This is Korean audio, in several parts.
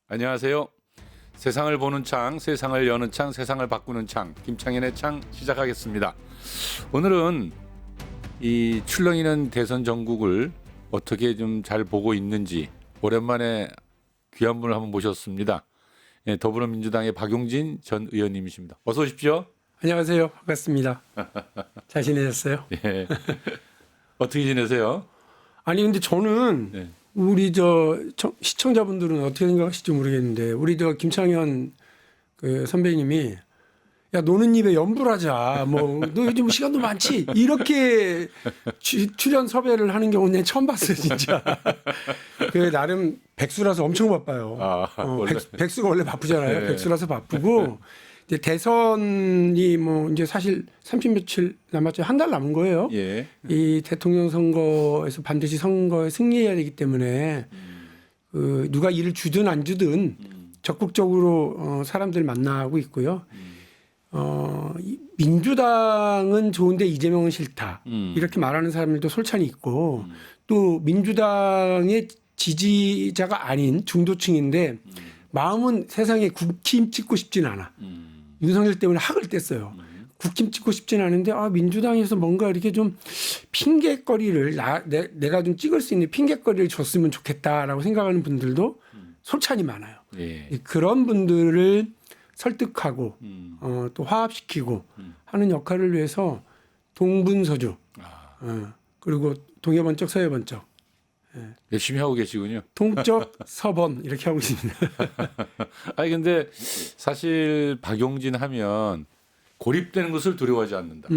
안녕하세요. 세상을 보는 창, 세상을 여는 창, 세상을 바꾸는 창, 김창현의 창 시작하겠습니다. 오늘은 이 출렁이는 대선 전국을 어떻게 좀 잘 보고 있는지 오랜만에 귀한 분을 한번 모셨습니다. 예, 더불어민주당의 박용진 전 의원님이십니다. 어서 오십시오. 안녕하세요. 반갑습니다. 잘 지내셨어요? 예. 어떻게 지내세요? 아니 근데 저는 네. 우리 시청자분들은 어떻게 생각하실지 모르겠는데 우리 김창현 그 선배님이 야 노는 입에 연불하자. 뭐 너 요즘 시간도 많지. 이렇게 출연 섭외를 하는 경우는 내가 처음 봤어요, 진짜. 그 나름 백수라서 엄청 바빠요. 원래. 백수가 원래 바쁘잖아요. 네. 백수라서 바쁘고 이제 대선이 뭐 이제 사실 30 며칠 남았죠. 한 달 남은 거예요. 예. 이 대통령 선거에서 반드시 선거에 승리해야 되기 때문에 그 누가 일을 주든 안 주든 적극적으로 사람들 만나고 있고요. 민주당은 좋은데 이재명은 싫다. 이렇게 말하는 사람들도 솔찬히 있고 또 민주당의 지지자가 아닌 중도층인데 마음은 세상에 국힘 찍고 싶진 않아. 윤석열 때문에 학을 뗐어요. 국힘 찍고 싶진 않은데 민주당에서 뭔가 이렇게 좀 핑계거리를 내가 좀 찍을 수 있는 핑계거리를 줬으면 좋겠다라고 생각하는 분들도 솔찬히 많아요. 예. 그런 분들을 설득하고 또 화합시키고 하는 역할을 위해서 동분서주 그리고 동해번쩍 서해번쩍 열심히 하고 계시군요. 동적 서번 이렇게 하고 있습니다. 아니 근데 사실 박용진 하면 고립되는 것을 두려워하지 않는다.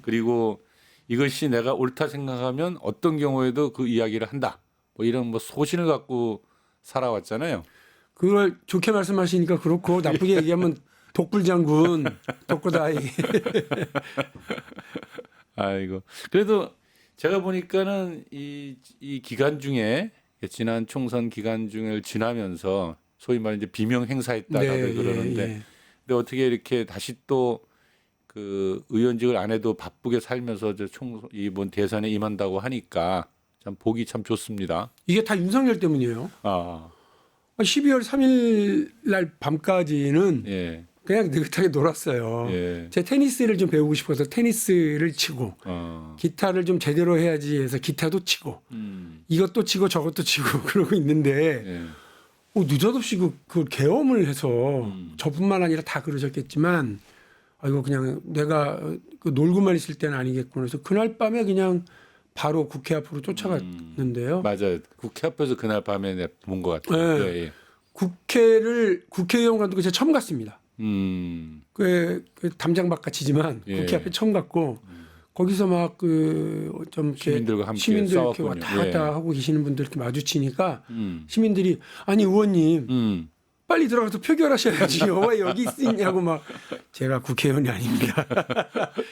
그리고 이것이 내가 옳다 생각하면 어떤 경우에도 그 이야기를 한다. 뭐 이런 뭐 소신을 갖고 살아왔잖아요. 그걸 좋게 말씀하시니까 그렇고 나쁘게 얘기하면 독불장군, 독고다이. 아이고. 그래도 제가 보니까는 이 기간 중에 지난 총선 기간 중을 지나면서 소위 말해 이제 비명 행사했다라고 그러는데 예. 근데 어떻게 이렇게 다시 또 그 의원직을 안 해도 바쁘게 살면서 이번 대선에 임한다고 하니까 참 보기 참 좋습니다. 이게 다 윤석열 때문이에요. 아, 12월 3일 날 밤까지는 예, 그냥 느긋하게 놀았어요. 예, 제 테니스를 좀 배우고 싶어서 테니스를 치고 기타를 좀 제대로 해야지 해서 기타도 치고 이것도 치고 저것도 치고 그러고 있는데 예, 느닷없이 그 계엄을 해서 저뿐만 아니라 다 그러셨겠지만 이거 그냥 내가 그 놀고만 있을 때는 아니겠구나. 그래서 그날 밤에 그냥 바로 국회 앞으로 쫓아갔는데요. 맞아요. 국회 앞에서 그날 밤에 내가 본 것 같아요. 네. 예, 예. 국회의원 간도 제가 처음 갔습니다. 그 담장 바깥이지만 예. 국회 앞에 처음 갔고 거기서 막 그 좀 시민들과 함께 시민들 이렇게 싸웠군요. 왔다 갔다 예. 하고 계시는 분들 이렇게 마주치니까 시민들이 아니 의원님 빨리 들어가서 표결하셔야지요. 왜 여기 있냐고 막 제가 국회의원이 아닙니다.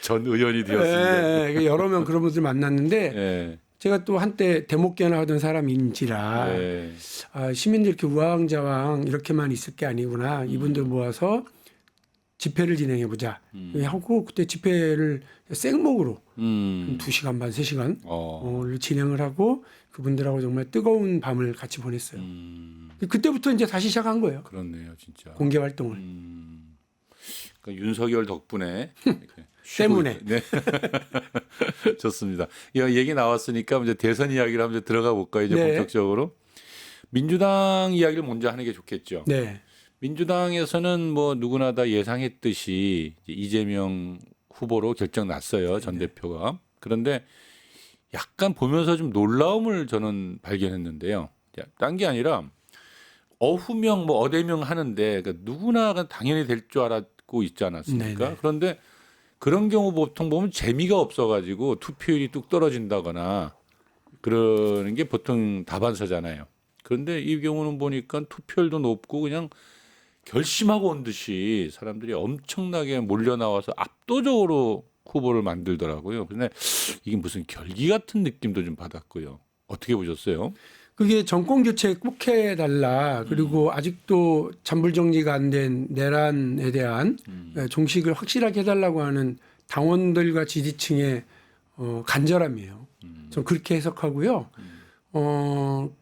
전 의원이 되었습니다. 예, 여러 명 그런 분들 만났는데 예, 제가 또 한때 대목견 하던 사람인지라 예, 시민들 이렇게 우왕좌왕 이렇게만 있을 게 아니구나. 이분들 모아서 집회를 진행해 보자 하고 그때 집회를 생목으로 한 2시간 반, 3시간 를 진행을 하고 그분들하고 정말 뜨거운 밤을 같이 보냈어요. 그때부터 이제 다시 시작한 거예요. 그렇네요, 진짜. 공개 활동을. 그러니까 윤석열 덕분에 이렇게 쉬고 때문에. 네. 좋습니다. 이 얘기 나왔으니까 이제 대선 이야기를 한번 들어가 볼까요? 이제 네. 본격적으로 민주당 이야기를 먼저 하는 게 좋겠죠. 네. 민주당에서는 뭐 누구나 다 예상했듯이 이재명 후보로 결정 났어요. 전 대표가. 그런데 약간 보면서 좀 놀라움을 저는 발견했는데요. 딴 게 아니라 어후명 뭐 어대명 하는데 그러니까 누구나 당연히 될 줄 알았고 있지 않았습니까? 네네. 그런데 그런 경우 보통 보면 재미가 없어가지고 투표율이 뚝 떨어진다거나 그러는 게 보통 다반사잖아요. 그런데 이 경우는 보니까 투표율도 높고 그냥 결심하고 온 듯이 사람들이 엄청나게 몰려 나와서 압도적으로 후보를 만들더라고요. 근데 이게 무슨 결기 같은 느낌도 좀 받았고요. 어떻게 보셨어요? 그게 정권 교체 꼭 해달라. 그리고 아직도 잔불 정리가 안 된 내란에 대한 종식을 확실하게 해달라고 하는 당원들과 지지층의 간절함이에요. 전 그렇게 해석하고요.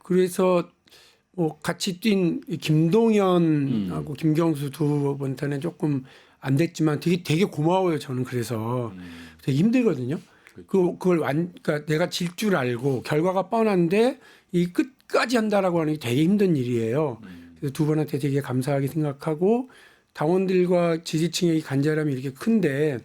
그래서 같이 뛴 김동연하고 김경수 두 분한테는 조금 안 됐지만 되게 고마워요. 저는 그래서 되게 힘들거든요. 그러니까 내가 질 줄 알고 결과가 뻔한데 이 끝까지 한다라고 하는 게 되게 힘든 일이에요. 그래서 두 분한테 되게 감사하게 생각하고 당원들과 지지층의 이 간절함이 이렇게 큰데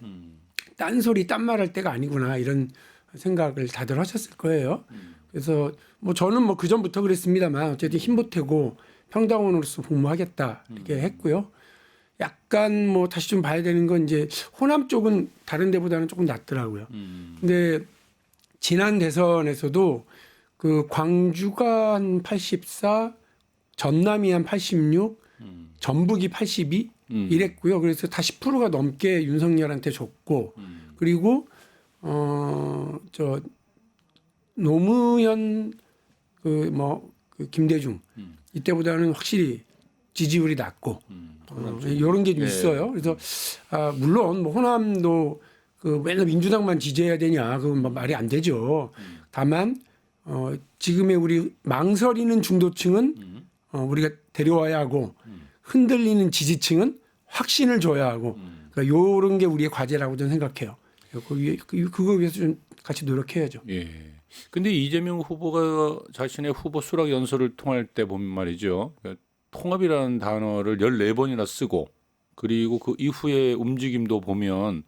딴소리 딴말할 때가 아니구나 이런 생각을 다들 하셨을 거예요. 그래서 뭐 저는 뭐 그 전부터 그랬습니다만 어쨌든 힘보태고 평당원으로서 복무하겠다 이렇게 했고요. 약간 뭐 다시 좀 봐야 되는 건 이제 호남 쪽은 다른 데보다는 조금 낫더라고요. 근데 지난 대선에서도 그 광주가 한 84, 전남이 한 86, 전북이 82 이랬고요. 그래서 다 10%가 넘게 윤석열한테 줬고 그리고 저 노무현 그 김대중 이때보다는 확실히 지지율이 낮고 이런 게 좀 있어요. 그래서 물론 뭐 호남도 그 맨날 민주당만 지지해야 되냐 그건 뭐 말이 안 되죠. 다만 지금의 우리 망설이는 중도층은 우리가 데려와야 하고 흔들리는 지지층은 확신을 줘야 하고 그러니까 이런 게 우리의 과제라고 저는 생각해요. 그거 위해서 좀 같이 노력해야죠. 예. 근데 이재명 후보가 자신의 후보 수락 연설을 통할 때 보면 말이죠. 통합이라는 단어를 14번이나 쓰고 그리고 그 이후의 움직임도 보면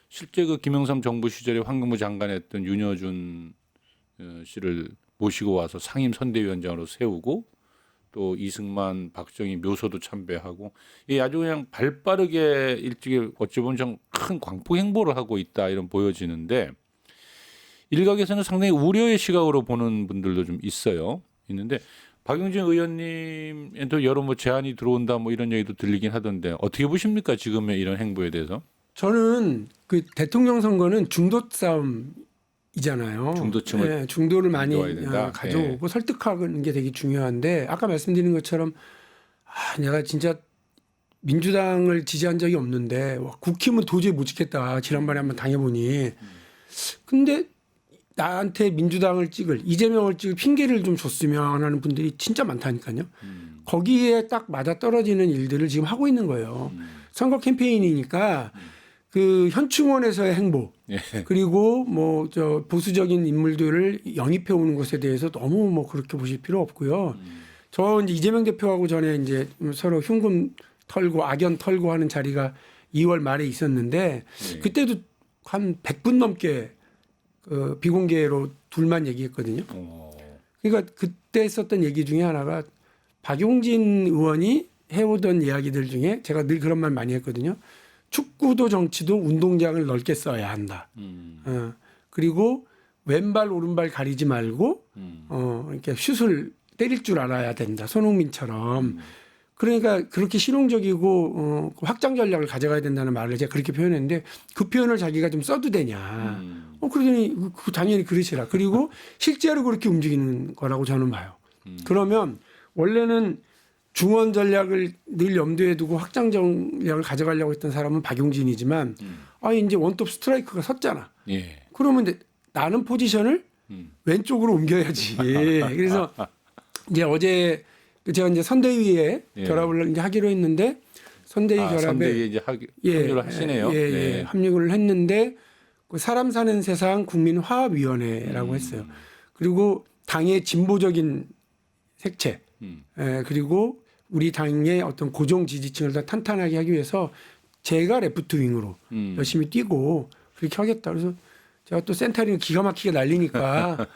실제 그 김영삼 정부 시절에 환경부 장관했던 윤여준 씨를 모시고 와서 상임 선대위원장으로 세우고 또 이승만, 박정희 묘소도 참배하고 이 아주 그냥 발빠르게 일찍이 어찌 보면 좀 큰 광풍 행보를 하고 있다 이런 보여지는데 일각에서는 상당히 우려의 시각으로 보는 분들도 좀 있는데 박용진 의원님도 여러 뭐 제안이 들어온다 뭐 이런 얘기도 들리긴 하던데 어떻게 보십니까 지금의 이런 행보에 대해서? 저는 그 대통령 선거는 중도 싸움이잖아요. 중도층을 중도를 많이 된다. 가져오고 설득하는 게 되게 중요한데 아까 말씀드린 것처럼 내가 진짜 민주당을 지지한 적이 없는데 국힘은 도저히 못 지켰다. 지난번에 한번 당해보니. 근데 나한테 민주당을 찍을 이재명을 찍을 핑계를 좀 줬으면 하는 분들이 진짜 많다니까요. 거기에 딱 맞아 떨어지는 일들을 지금 하고 있는 거예요. 선거 캠페인이니까 그 현충원에서의 행보 그리고 뭐 저 보수적인 인물들을 영입해 오는 것에 대해서 너무 뭐 그렇게 보실 필요 없고요. 저 이제 이재명 대표하고 전에 이제 서로 흉금 털고 악연 털고 하는 자리가 2월 말에 있었는데 그때도 한 100분 넘게 비공개로 둘만 얘기했거든요. 그러니까 그때 썼던 얘기 중에 하나가 박용진 의원이 해오던 이야기들 중에 제가 늘 그런 말 많이 했거든요. 축구도 정치도 운동장을 넓게 써야 한다. 그리고 왼발 오른발 가리지 말고 이렇게 슛을 때릴 줄 알아야 된다. 손흥민처럼. 그러니까 그렇게 실용적이고 확장 전략을 가져가야 된다는 말을 제가 그렇게 표현했는데 그 표현을 자기가 좀 써도 되냐. 그러더니 당연히 그러시라. 그리고 실제로 그렇게 움직이는 거라고 저는 봐요. 그러면 원래는 중원 전략을 늘 염두에 두고 확장 전략을 가져가려고 했던 사람은 박용진이지만 이제 원톱 스트라이크가 섰잖아. 예. 그러면 이제 나는 포지션을 왼쪽으로 옮겨야지. 그래서 이제 어제 제가 이제 선대위에 결합을 이제 하기로 했는데 선대위 결합에 선대위에 이제 합류를 하시네요. 합류를 했는데 그 사람 사는 세상 국민화합위원회라고 했어요. 그리고 당의 진보적인 색채 그리고 우리 당의 어떤 고정 지지층을 더 탄탄하게 하기 위해서 제가 레프트 윙으로 열심히 뛰고 그렇게 하겠다. 그래서 제가 또 센터링을 기가 막히게 날리니까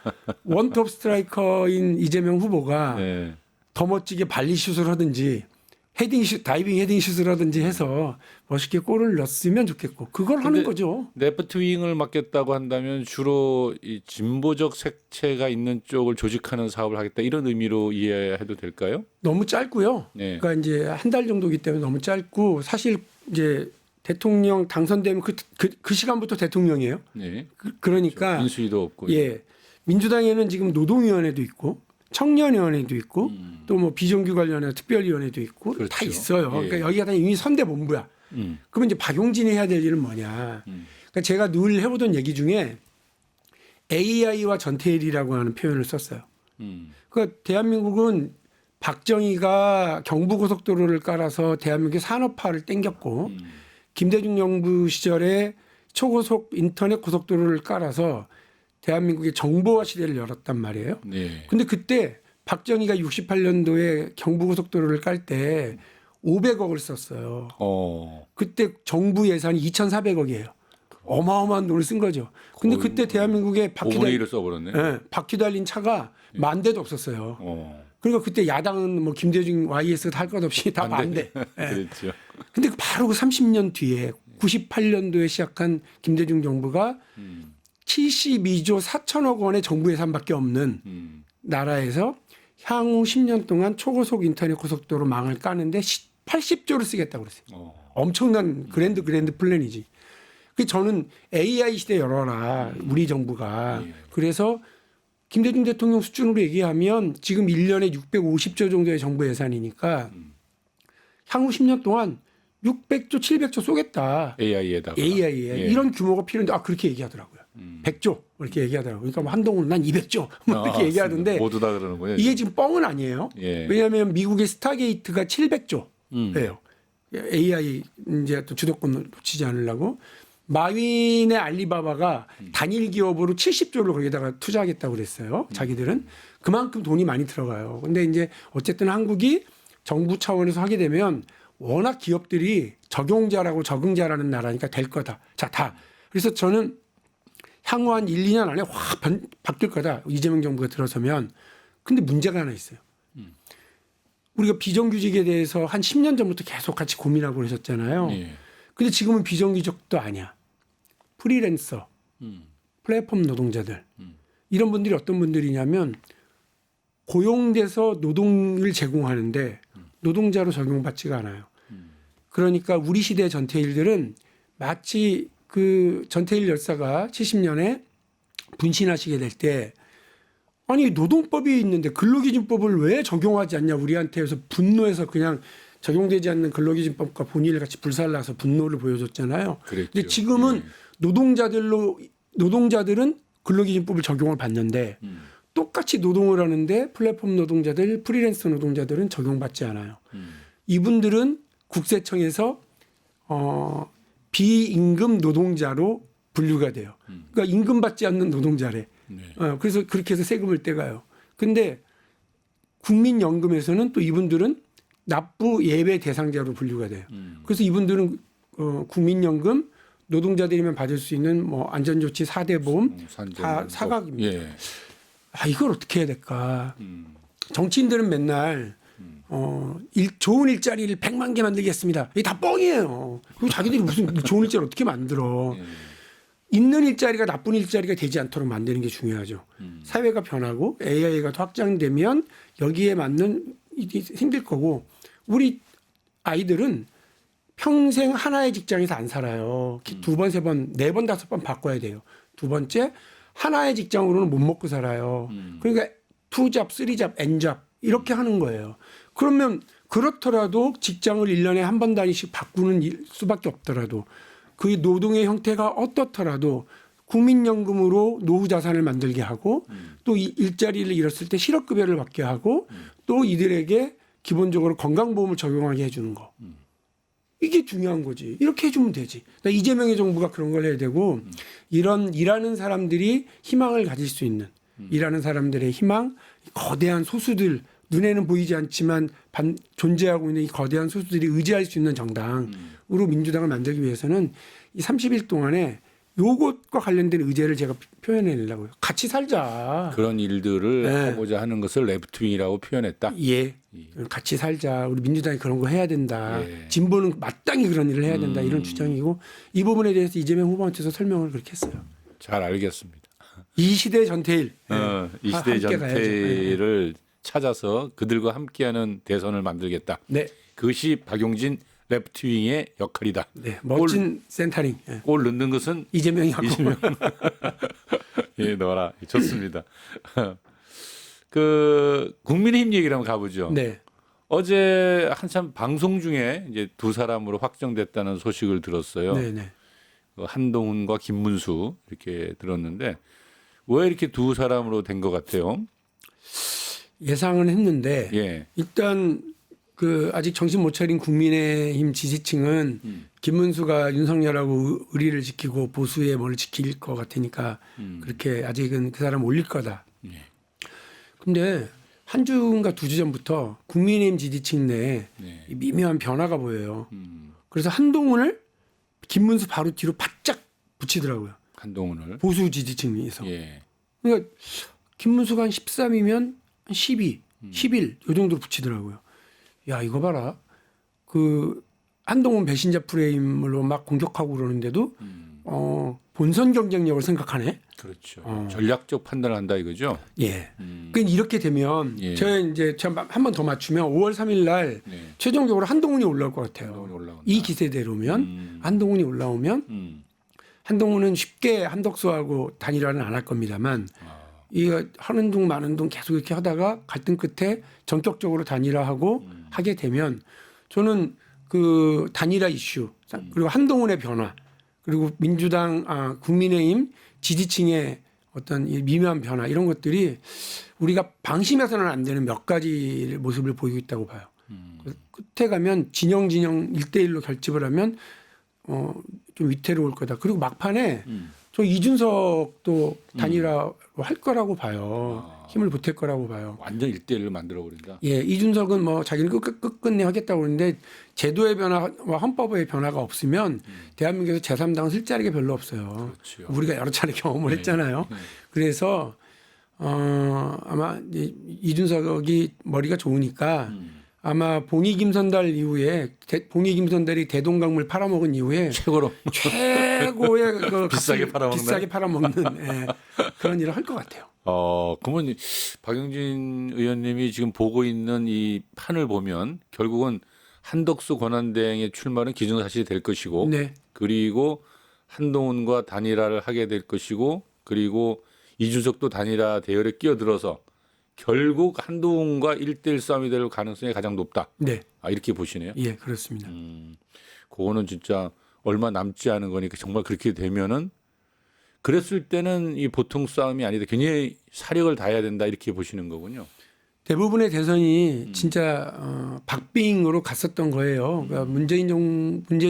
원톱 스트라이커인 이재명 후보가 더 멋지게 발리슛을 하든지 다이빙 헤딩슛을 하든지 해서 멋있게 골을 넣었으면 좋겠고 그걸 하는 거죠. 레프트 윙을 맡겠다고 한다면 주로 이 진보적 색채가 있는 쪽을 조직하는 사업을 하겠다 이런 의미로 이해해도 될까요? 너무 짧고요. 그러니까 이제 한 달 정도기 때문에 너무 짧고 사실 이제 대통령 당선되면 그 시간부터 대통령이에요. 그러니까 그렇죠. 인수위도 없고. 민주당에는 지금 노동위원회도 있고 청년위원회도 있고 또 뭐 비정규관련회 특별위원회도 있고 그렇죠. 다 있어요. 그러니까 여기가 다 이미 선대본부야. 그러면 이제 박용진이 해야 될 일은 뭐냐. 그러니까 제가 늘 해보던 얘기 중에 AI와 전태일이라고 하는 표현을 썼어요. 그러니까 대한민국은 박정희가 경부고속도로를 깔아서 대한민국의 산업화를 땡겼고 김대중 정부 시절에 초고속 인터넷 고속도로를 깔아서 대한민국의 정보화 시대를 열었단 말이에요. 네. 근데 그때 박정희가 68년도에 경부고속도로를 깔 때 500억을 썼어요. 그때 정부 예산이 2,400억이에요. 어마어마한 돈을 쓴 거죠. 근데 그때 대한민국에 5분의 1을 써버렸네. 바퀴 달린 차가 만 대도 없었어요. 그러니까 그때 야당은 뭐 김대중 YS가 할 것 없이 다 반대. 그렇죠. 근데 바로 그 30년 뒤에 98년도에 시작한 김대중 정부가 72조 4천억 원의 정부 예산밖에 없는 나라에서 향후 10년 동안 초고속 인터넷 고속도로 망을 까는데 80조를 쓰겠다고 그랬어요. 엄청난 그랜드 플랜이지. 그 저는 AI 시대 열어라 우리 정부가. 그래서 김대중 대통령 수준으로 얘기하면 지금 1년에 650조 정도의 정부 예산이니까 향후 10년 동안 600조, 700조 쏘겠다. AI에다가. AI에 이런 규모가 필요한데 그렇게 얘기하더라고요. 100조 이렇게 얘기하더라고요. 그러니까 뭐 한동훈 난 200조 뭐 이렇게 얘기하던데 모두 다 그러는군요. 이게 지금 뻥은 아니에요. 예. 왜냐하면 미국의 스타게이트가 700조예요. AI 이제 또 주도권 놓치지 않으려고 마윈의 알리바바가 단일 기업으로 70조를 거기다가 투자하겠다고 그랬어요. 자기들은 그만큼 돈이 많이 들어가요. 근데 이제 어쨌든 한국이 정부 차원에서 하게 되면 워낙 기업들이 적용자라고 적응자라는 나라니까 될 거다. 자, 다. 그래서 저는 향후 한 1, 2년 안에 확 바뀔 거다. 이재명 정부가 들어서면. 근데 문제가 하나 있어요. 우리가 비정규직에 대해서 한 10년 전부터 계속 같이 고민하고 그러셨잖아요. 예. 근데 지금은 비정규직도 아니야. 프리랜서, 플랫폼 노동자들. 이런 분들이 어떤 분들이냐면 고용돼서 노동을 제공하는데 노동자로 적용받지가 않아요. 그러니까 우리 시대 전태일들은 마치 그 전태일 열사가 70년에 분신하시게 될 때 아니 노동법이 있는데 근로기준법을 왜 적용하지 않냐 우리한테 해서 분노해서 그냥 적용되지 않는 근로기준법과 본인을 같이 불살라서 분노를 보여줬잖아요. 그랬죠. 근데 지금은 노동자들은 근로기준법을 적용을 받는데 똑같이 노동을 하는데 플랫폼 노동자들, 프리랜서 노동자들은 적용받지 않아요. 이분들은 국세청에서 비임금 노동자로 분류가 돼요. 그러니까 임금 받지 않는 노동자래. 네. 그래서 그렇게 해서 세금을 떼가요. 근데 국민연금에서는 또 이분들은 납부 예외 대상자로 분류가 돼요. 그래서 이분들은 국민연금 노동자들이면 받을 수 있는 뭐 안전조치 4대 보험 다 사각입니다. 예. 이걸 어떻게 해야 될까? 정치인들은 맨날 좋은 일자리를 100만 개 만들겠습니다. 이게 다 뻥이에요. 그리고 자기들이 무슨 좋은 일자리를 어떻게 만들어? 있는 일자리가 나쁜 일자리가 되지 않도록 만드는 게 중요하죠. 사회가 변하고 AI가 더 확장되면 여기에 맞는 일이 생길 거고 우리 아이들은 평생 하나의 직장에서 안 살아요. 두 번, 세 번, 네 번, 다섯 번 바꿔야 돼요. 두 번째, 하나의 직장으로는 못 먹고 살아요. 그러니까 투잡, 쓰리잡, 엔잡 이렇게 하는 거예요. 그러면 그렇더라도 직장을 1년에 한 번 단위씩 바꾸는 수밖에 없더라도 그 노동의 형태가 어떻더라도 국민연금으로 노후 자산을 만들게 하고 또 일자리를 잃었을 때 실업급여를 받게 하고 또 이들에게 기본적으로 건강보험을 적용하게 해주는 거. 이게 중요한 거지. 이렇게 해주면 되지. 이재명의 정부가 그런 걸 해야 되고 이런 일하는 사람들이 희망을 가질 수 있는 일하는 사람들의 희망, 거대한 소수들 눈에는 보이지 않지만 존재하고 있는 이 거대한 소수들이 의지할 수 있는 정당으로 민주당을 만들기 위해서는 이 30일 동안에 요것과 관련된 의제를 제가 표현해내려고요. 같이 살자. 그런 일들을 네. 하고자 하는 것을 레프트윙이라고 표현했다. 예. 같이 살자. 우리 민주당이 그런 거 해야 된다. 예. 진보는 마땅히 그런 일을 해야 된다. 이런 주장이고 이 부분에 대해서 이재명 후보한테서 설명을 그렇게 했어요. 잘 알겠습니다. 이 시대 전태일. 이 시대 함께 가야죠. 전태일을 찾아서 그들과 함께하는 대선을 만들겠다. 네. 그것이 박용진 레프트윙의 역할이다. 네. 멋진 센터링. 예. 골 넣는 것은 이재명이 하고. 이재명. 예, 넣어라. 좋습니다. 그 국민의힘 얘기를 한번 가보죠. 네. 어제 한참 방송 중에 이제 두 사람으로 확정됐다는 소식을 들었어요. 네, 네. 한동훈과 김문수 이렇게 들었는데 왜 이렇게 두 사람으로 된 것 같아요? 예상은 했는데 예. 일단 그 아직 정신 못 차린 국민의힘 지지층은 김문수가 윤석열하고 의리를 지키고 보수의 뭘 지킬 것 같으니까 그렇게 아직은 그 사람 올릴 거다. 예. 근데 한 주인가 두 주 전부터 국민의힘 지지층 내에 네. 이 미묘한 변화가 보여요. 그래서 한동훈을 김문수 바로 뒤로 바짝 붙이더라고요. 한동훈을. 보수 지지층에서. 예. 그러니까 김문수가 한 13이면 한 12, 11 요 정도로 붙이더라고요. 야 이거 봐라. 그 한동훈 배신자 프레임으로 막 공격하고 그러는데도 본선 경쟁력을 생각하네. 그렇죠. 전략적 판단을 한다 이거죠. 예. 그러니까 이렇게 되면 예. 제가 한 번 더 맞추면 5월 3일 날 네. 최종적으로 한동훈이 올라올 것 같아요. 한동훈이 올라온다. 이 기세대로면 한동훈이 올라오면 한동훈은 쉽게 한덕수하고 단일화는 안 할 겁니다만 이거 하는 둥 마는 둥 계속 이렇게 하다가 갈등 끝에 전격적으로 단일화하고 하게 되면 저는 그 단일화 이슈 그리고 한동훈의 변화 그리고 민주당 국민의힘 지지층의 어떤 이 미묘한 변화 이런 것들이 우리가 방심해서는 안 되는 몇 가지 모습을 보이고 있다고 봐요. 끝에 가면 진영 1대1로 결집을 하면 좀 위태로울 거다. 그리고 막판에 저 이준석도 단일화로 할 거라고 봐요. 힘을 보탤 거라고 봐요. 완전 1대1로 만들어 버린다. 예, 이준석은 뭐 자기는 끝끝내 하겠다고 그러는데 제도의 변화와 헌법의 변화가 없으면 대한민국에서 제3당은 쓸 자리가 별로 없어요. 그렇죠. 우리가 여러 차례 경험을 했잖아요. 그래서 아마 이준석이 머리가 좋으니까 아마 봉이 김선달 이후에 봉이 김선달이 대동강물 팔아먹은 이후에 최고의 그 비싸게 값을 팔아먹는? 비싸게 팔아먹는 예, 그런 일을 할 것 같아요. 그러면 박용진 의원님이 지금 보고 있는 이 판을 보면 결국은 한덕수 권한대행의 출마는 기정사실이 될 것이고 네. 그리고 한동훈과 단일화를 하게 될 것이고 그리고 이준석도 단일화 대열에 끼어들어서 결국 한동훈과 1대1 싸움이 될 가능성이 가장 높다. 네. 이렇게 보시네요. 예, 그렇습니다. 그거는 진짜 얼마 남지 않은 거니까 정말 그렇게 되면은 그랬을 때는 이 보통 싸움이 아니다. 굉장히 사력을 다해야 된다 이렇게 보시는 거군요. 대부분의 대선이 진짜 박빙으로 갔었던 거예요. 그러니까 문재인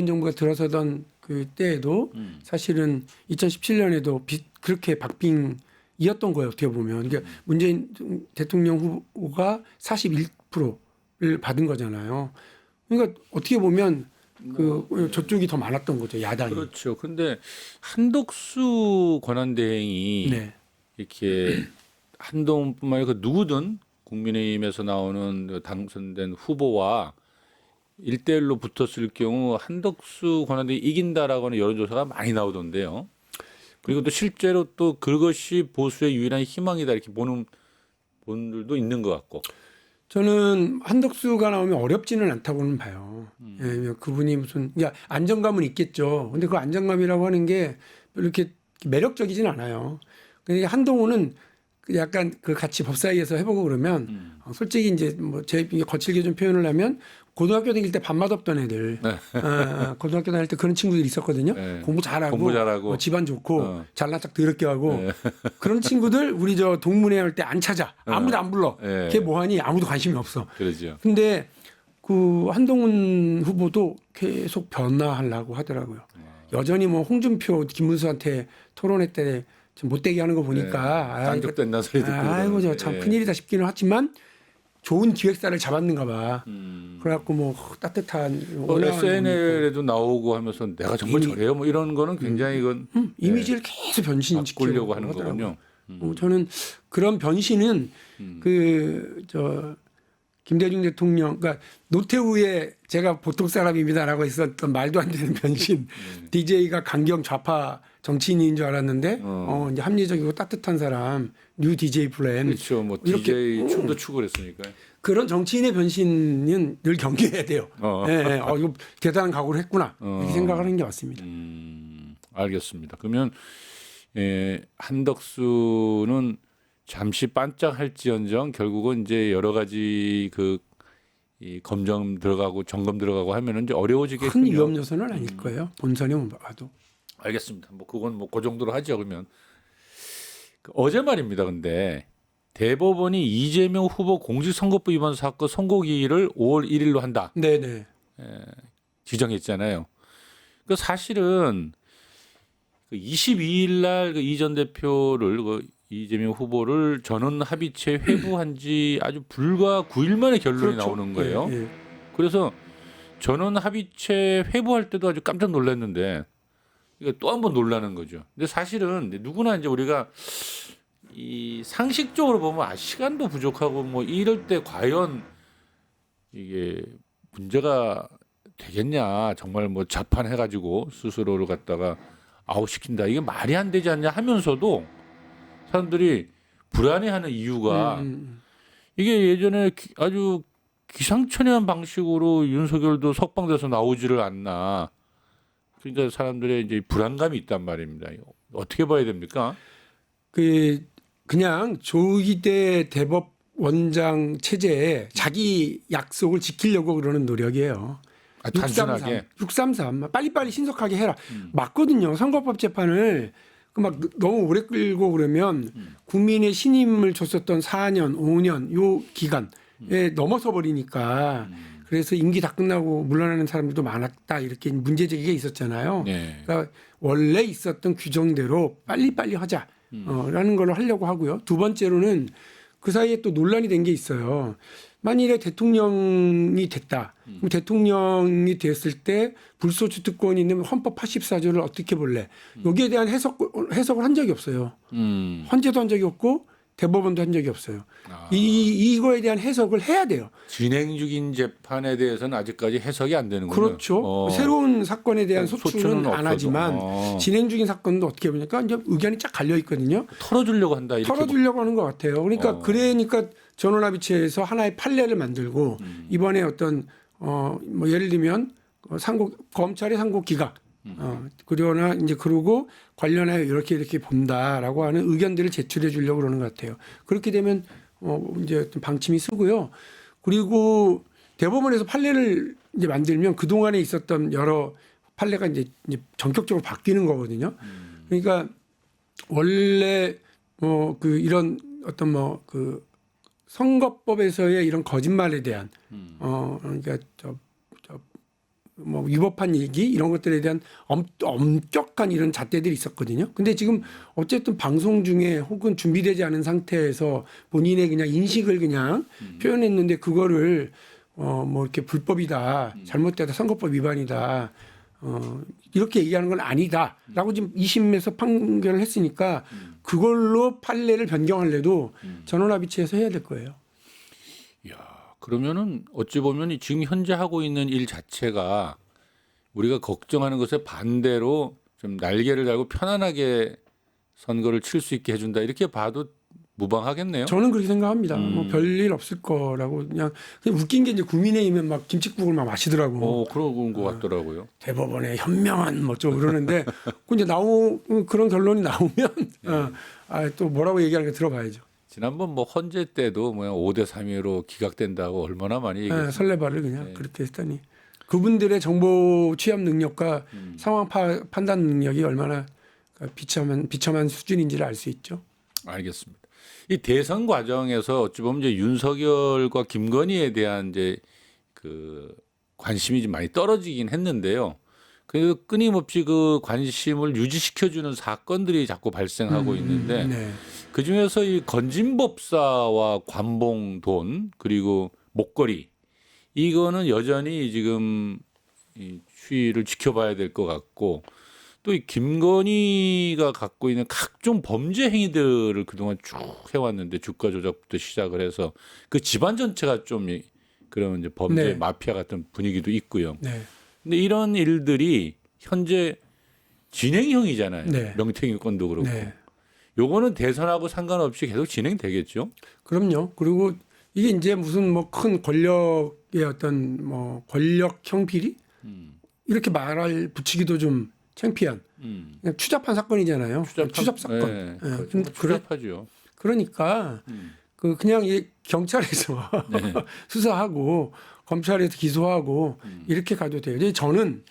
정부가 들어서던 그 때에도 사실은 2017년에도 그렇게 박빙이었던 거예요. 어떻게 보면. 그러니까 문재인 대통령 후보가 41%를 받은 거잖아요. 그러니까 어떻게 보면 저쪽이 더 많았던 거죠. 야당이. 그렇죠. 근데 한덕수 권한대행이 네. 이렇게 한동훈뿐만 아니라 그 누구든 국민의힘에서 나오는 당선된 후보와 1대1로 붙었을 경우 한덕수 권한대행이 이긴다라고 하는 여론조사가 많이 나오던데요. 그리고 또 실제로 또 그것이 보수의 유일한 희망이다 이렇게 보는 분들도 있는 것 같고. 저는 한덕수가 나오면 어렵지는 않다고는 봐요. 예, 그분이 무슨 안정감은 있겠죠. 근데 그 안정감이라고 하는 게 이렇게 매력적이진 않아요. 그러니까 한동훈은 약간 그 같이 법사위에서 해보고 그러면 솔직히 이제 뭐 제 거칠게 좀 표현을 하면 고등학교 다닐 때 밥맛 없던 애들, 고등학교 다닐 때 그런 친구들이 있었거든요. 네. 공부 잘하고 집안 좋고 잘난 척 더럽게 하고 그런 친구들 우리 저 동문회 할 때 안 찾아. 아무도 안 불러. 걔 뭐하니? 아무도 관심이 없어. 그러죠. 근데 그 한동훈 후보도 계속 변화하려고 하더라고요. 여전히 뭐 홍준표, 김문수한테 토론회 때 좀 못되게 하는 거 보니까 쌍욕된다 소리 듣고 아이고 저 참 큰일이다 싶기는 하지만 좋은 기획사를 잡았는가 봐. 그래갖고 뭐 따뜻한 SNL에도 나오고 하면서 내가 정말 저래요 뭐 이런 거는 굉장히 이건 이미지를 계속 변신시키려고 바꾸려고 하는 거군요. 저는 그런 변신은 김대중 대통령, 그러니까 노태우의 제가 보통 사람입니다라고 했었던 말도 안 되는 변신, DJ가 강경 좌파 정치인인 줄 알았는데, 이제 합리적이고 따뜻한 사람, 뉴 DJ 플랜. 그렇죠. 뭐 이렇게 DJ 춤도 추고 그랬으니까. 그런 정치인의 변신은 늘 경계해야 돼요. 예, 이거 대단한 각오를 했구나. 이렇게 생각하는 게 맞습니다. 알겠습니다. 그러면 한덕수는 잠시 반짝할지언정 결국은 이제 여러 가지 이 검정 들어가고 점검 들어가고 하면은 이제 어려워지겠군요. 큰 위험 요소는 아닐 거예요. 본선에 봐도. 알겠습니다. 뭐 그건 뭐 그 정도로 하죠. 그러면 어제 말입니다. 근데 대법원이 이재명 후보 공직선거법 위반 사건 선고기일을 5월 1일로 한다 네네. 지정했잖아요. 그 사실은 22일 날 이 전 대표를 이재명 후보를 전원 합의체 회부한 지 아주 불과 9일 만에 결론이 그렇죠. 나오는 거예요. 예, 예. 그래서 전원 합의체 회부할 때도 아주 깜짝 놀랐는데 이거 또 한 번 놀라는 거죠. 근데 사실은 누구나 이제 우리가 이 상식적으로 보면 시간도 부족하고 뭐 이럴 때 과연 이게 문제가 되겠냐, 정말 뭐 자판해가지고 스스로를 갖다가 아웃시킨다, 이게 말이 안 되지 않냐 하면서도 사람들이 불안해하는 이유가 이게 예전에 아주 기상천외한 방식으로 윤석열도 석방돼서 나오지를 않나. 그러니까 사람들의 이제 불안감이 있단 말입니다. 이거 어떻게 봐야 됩니까? 그냥 조희대 대법원장 체제에 자기 약속을 지키려고 그러는 노력이에요. 단순하게 633 빨리빨리 신속하게 해라. 맞거든요. 선거법 재판을 막 너무 오래 끌고 그러면 국민의 신임을 줬었던 4년, 5년 요 기간에 넘어서 버리니까 그래서 임기 다 끝나고 물러나는 사람들도 많았다, 이렇게 문제 제기가 있었잖아요. 네. 그러니까 원래 있었던 규정대로 빨리빨리 하자 라는 걸 하려고 하고요. 두 번째로는 그 사이에 또 논란이 된 게 있어요. 만일에 대통령이 됐다. 그럼 대통령이 됐을 때 불소추 특권이 있는 헌법 84조를 어떻게 볼래? 여기에 대한 해석을 한 적이 없어요. 헌재도 한 적이 없고 대법원도 한 적이 없어요. 이거에 대한 해석을 해야 돼요. 진행 중인 재판에 대해서는 아직까지 해석이 안 되는군요. 그렇죠. 새로운 사건에 대한 소추는 소추는 안 없어도. 하지만 진행 중인 사건도 어떻게 보니까 이제 의견이 쫙 갈려 있거든요. 털어주려고 한다, 이렇게. 털어주려고 하는 것 같아요. 그러니까 그러니까 전원합의체에서 하나의 판례를 만들고 이번에 어떤 뭐 예를 들면 검찰의 상고 기각 그러나 이제 그러고 관련하여 이렇게 본다라고 하는 의견들을 제출해 주려고 그러는 것 같아요. 그렇게 되면 이제 어떤 방침이 쓰고요. 그리고 대법원에서 판례를 이제 만들면 그 동안에 있었던 여러 판례가 이제 전격적으로 바뀌는 거거든요. 그러니까 원래 이런 어떤 선거법에서의 이런 거짓말에 대한 그러니까 위법한 얘기 이런 것들에 대한 엄격한 이런 잣대들이 있었거든요. 근데 지금 어쨌든 방송 중에 혹은 준비되지 않은 상태에서 본인의 그냥 인식을 그냥 표현했는데 그거를 이렇게 불법이다, 잘못되다, 선거법 위반이다, 이렇게 얘기하는 건 아니다라고 지금 2심에서 판결을 했으니까 그걸로 판례를 변경하려도 전원합의체에서 해야 될 거예요. 그러면은 어찌 보면 지금 현재 하고 있는 일 자체가 우리가 걱정하는 것에 반대로 좀 날개를 달고 편안하게 선거를 칠 수 있게 해준다, 이렇게 봐도 무방하겠네요. 저는 그렇게 생각합니다. 별일 없을 거라고 그냥 웃긴 게 이제 국민의힘에 막 김칫국을 막 마시더라고. 그런 것 같더라고요. 대법원의 현명한 좀 그러는데 이제 그런 결론이 나오면 또 뭐라고 얘기하는 거 들어봐야죠. 지난번 헌재 때도 5대 3위로 기각된다고 얼마나 많이 얘기했어요. 설레발을 그냥 그렇게 했더니 그분들의 정보 취합 능력과 상황 판단 능력이 얼마나 비참한 수준인지를 알 수 있죠. 알겠습니다. 이 대선 과정에서 어찌 보면 이제 윤석열과 김건희에 대한 이제 그 관심이 좀 많이 떨어지긴 했는데요. 그래도 끊임없이 그 관심을 유지시켜주는 사건들이 자꾸 발생하고 있는데 그 중에서 이 건진법사와 관봉돈 그리고 목걸이, 이거는 여전히 지금 이 추이를 지켜봐야 될 것 같고, 또 이 김건희가 갖고 있는 각종 범죄 행위들을 그동안 쭉 해왔는데 주가 조작부터 시작을 해서 그 집안 전체가 좀 그런 이제 범죄 마피아 같은 분위기도 있고요. 근데 이런 일들이 현재 진행형이잖아요. 명태균 건도 그렇고. 요거는 대선하고 상관없이 계속 진행되겠죠. 그럼요. 그리고 이게 이제 무슨 큰 권력의 어떤 권력형 비리 이렇게 말할 붙이기도 좀 창피한 그냥 추잡한 사건이잖아요. 추잡 사건. 추잡하죠. 그러니까 그냥 경찰에서 수사하고 검찰에서 기소하고 이렇게 가도 돼요. 저는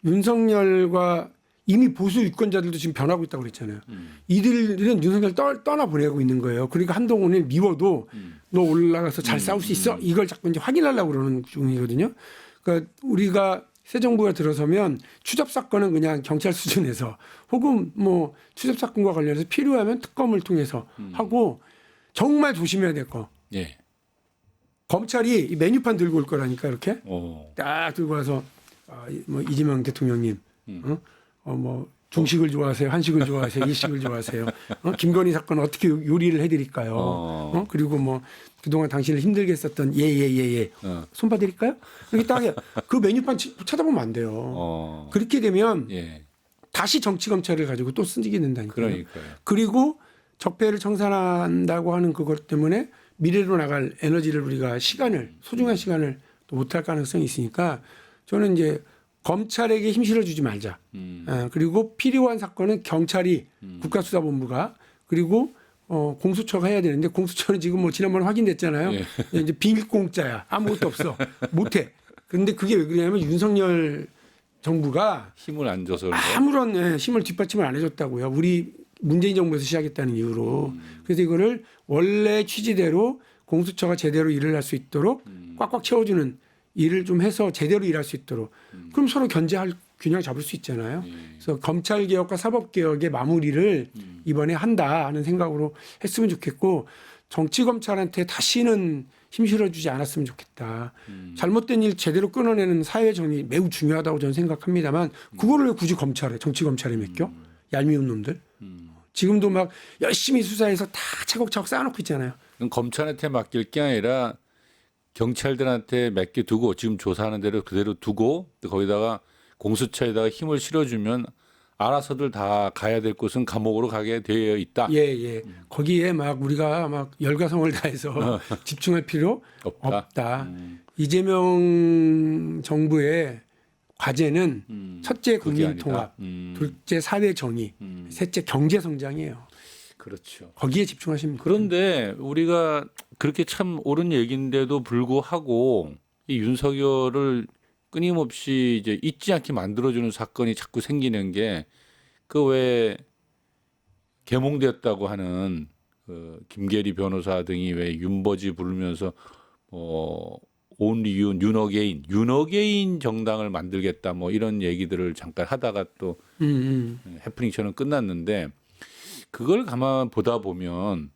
윤석열과 이미 보수 유권자들도 지금 변하고 있다고 그랬잖아요. 이들은 윤석열 떠나 보내고 있는 거예요. 그러니까 한동훈을 미워도 너 올라가서 잘 싸울 수 있어? 이걸 자꾸 이제 확인하려고 그러는 중이거든요. 그러니까 우리가 새 정부가 들어서면 추적 사건은 그냥 경찰 수준에서 혹은 뭐 추적 사건과 관련해서 필요하면 특검을 통해서 하고 정말 조심해야 될 거. 예. 검찰이 이 메뉴판 들고 올 거라니까 이렇게 오. 딱 들고 와서 뭐 이재명 대통령님, 뭐 중식을 좋아하세요, 한식을 좋아하세요, 일식을 좋아하세요. 김건희 사건 어떻게 요리를 해드릴까요? 그리고 뭐 그동안 당신을 힘들게 했었던 예예예예 손 봐드릴까요? 이렇게 딱 그 메뉴판 찾아보면 안 돼요. 그렇게 되면 예. 다시 정치 검찰을 가지고 또 쓰게 된다니까요. 그러니까요. 그리고 적폐를 청산한다고 하는 그것 때문에 미래로 나갈 에너지를 우리가 시간을 소중한 시간을 또 못할 가능성이 있으니까 저는 이제 검찰에게 힘 실어주지 말자. 그리고 필요한 사건은 경찰이 국가수사본부가 그리고 공수처가 해야 되는데 공수처는 지금 뭐 지난번에 확인됐잖아요. 예. 이제 비밀공짜야. 아무것도 없어. 못해. 그런데 그게 왜 그러냐면 윤석열 정부가 힘을 안 줘서 그런가요? 아무런 힘을 뒷받침을 안 해줬다고요. 우리 문재인 정부에서 시작했다는 이유로. 그래서 이거를 원래 취지대로 공수처가 제대로 일을 할 수 있도록 꽉꽉 채워주는 일을 좀 해서 제대로 일할 수 있도록. 그럼 서로 견제할 균형 잡을 수 있잖아요. 그래서 검찰 개혁과 사법 개혁의 마무리를 이번에 한다 하는 생각으로 했으면 좋겠고 정치 검찰한테 다시는 힘 실어주지 않았으면 좋겠다. 잘못된 일 제대로 끊어내는 사회 정의 매우 중요하다고 저는 생각합니다만 그거를 왜 굳이 검찰에 정치 검찰에 맡겨? 얄미운 놈들. 지금도 막 열심히 수사해서 다 차곡차곡 쌓아놓고 있잖아요. 그럼 검찰한테 맡길 게 아니라 경찰들한테 맡겨두고 지금 조사하는 대로 그대로 두고 또 거기다가 공수처에다가 힘을 실어주면 알아서들 다 가야 될 곳은 감옥으로 가게 되어 있다. 예. 거기에 막 우리가 막 열과성을 다해서 집중할 필요 없다. 이재명 정부의 과제는 첫째 그게 국민 통합, 아니다. 둘째 사회 정의, 셋째 경제 성장이에요. 그렇죠. 거기에 집중하시면 그런데 우리가 그렇게 참 옳은 얘기인데도 불구하고 이 윤석열을 끊임없이 이제 잊지 않게 만들어주는 사건이 자꾸 생기는 게 그 왜 개몽되었다고 하는 그 김계리 변호사 등이 왜 윤버지 부르면서 온리 윤어게인 정당을 만들겠다 뭐 이런 얘기들을 잠깐 하다가 또 해프닝처럼 끝났는데 그걸 가만 보다 보면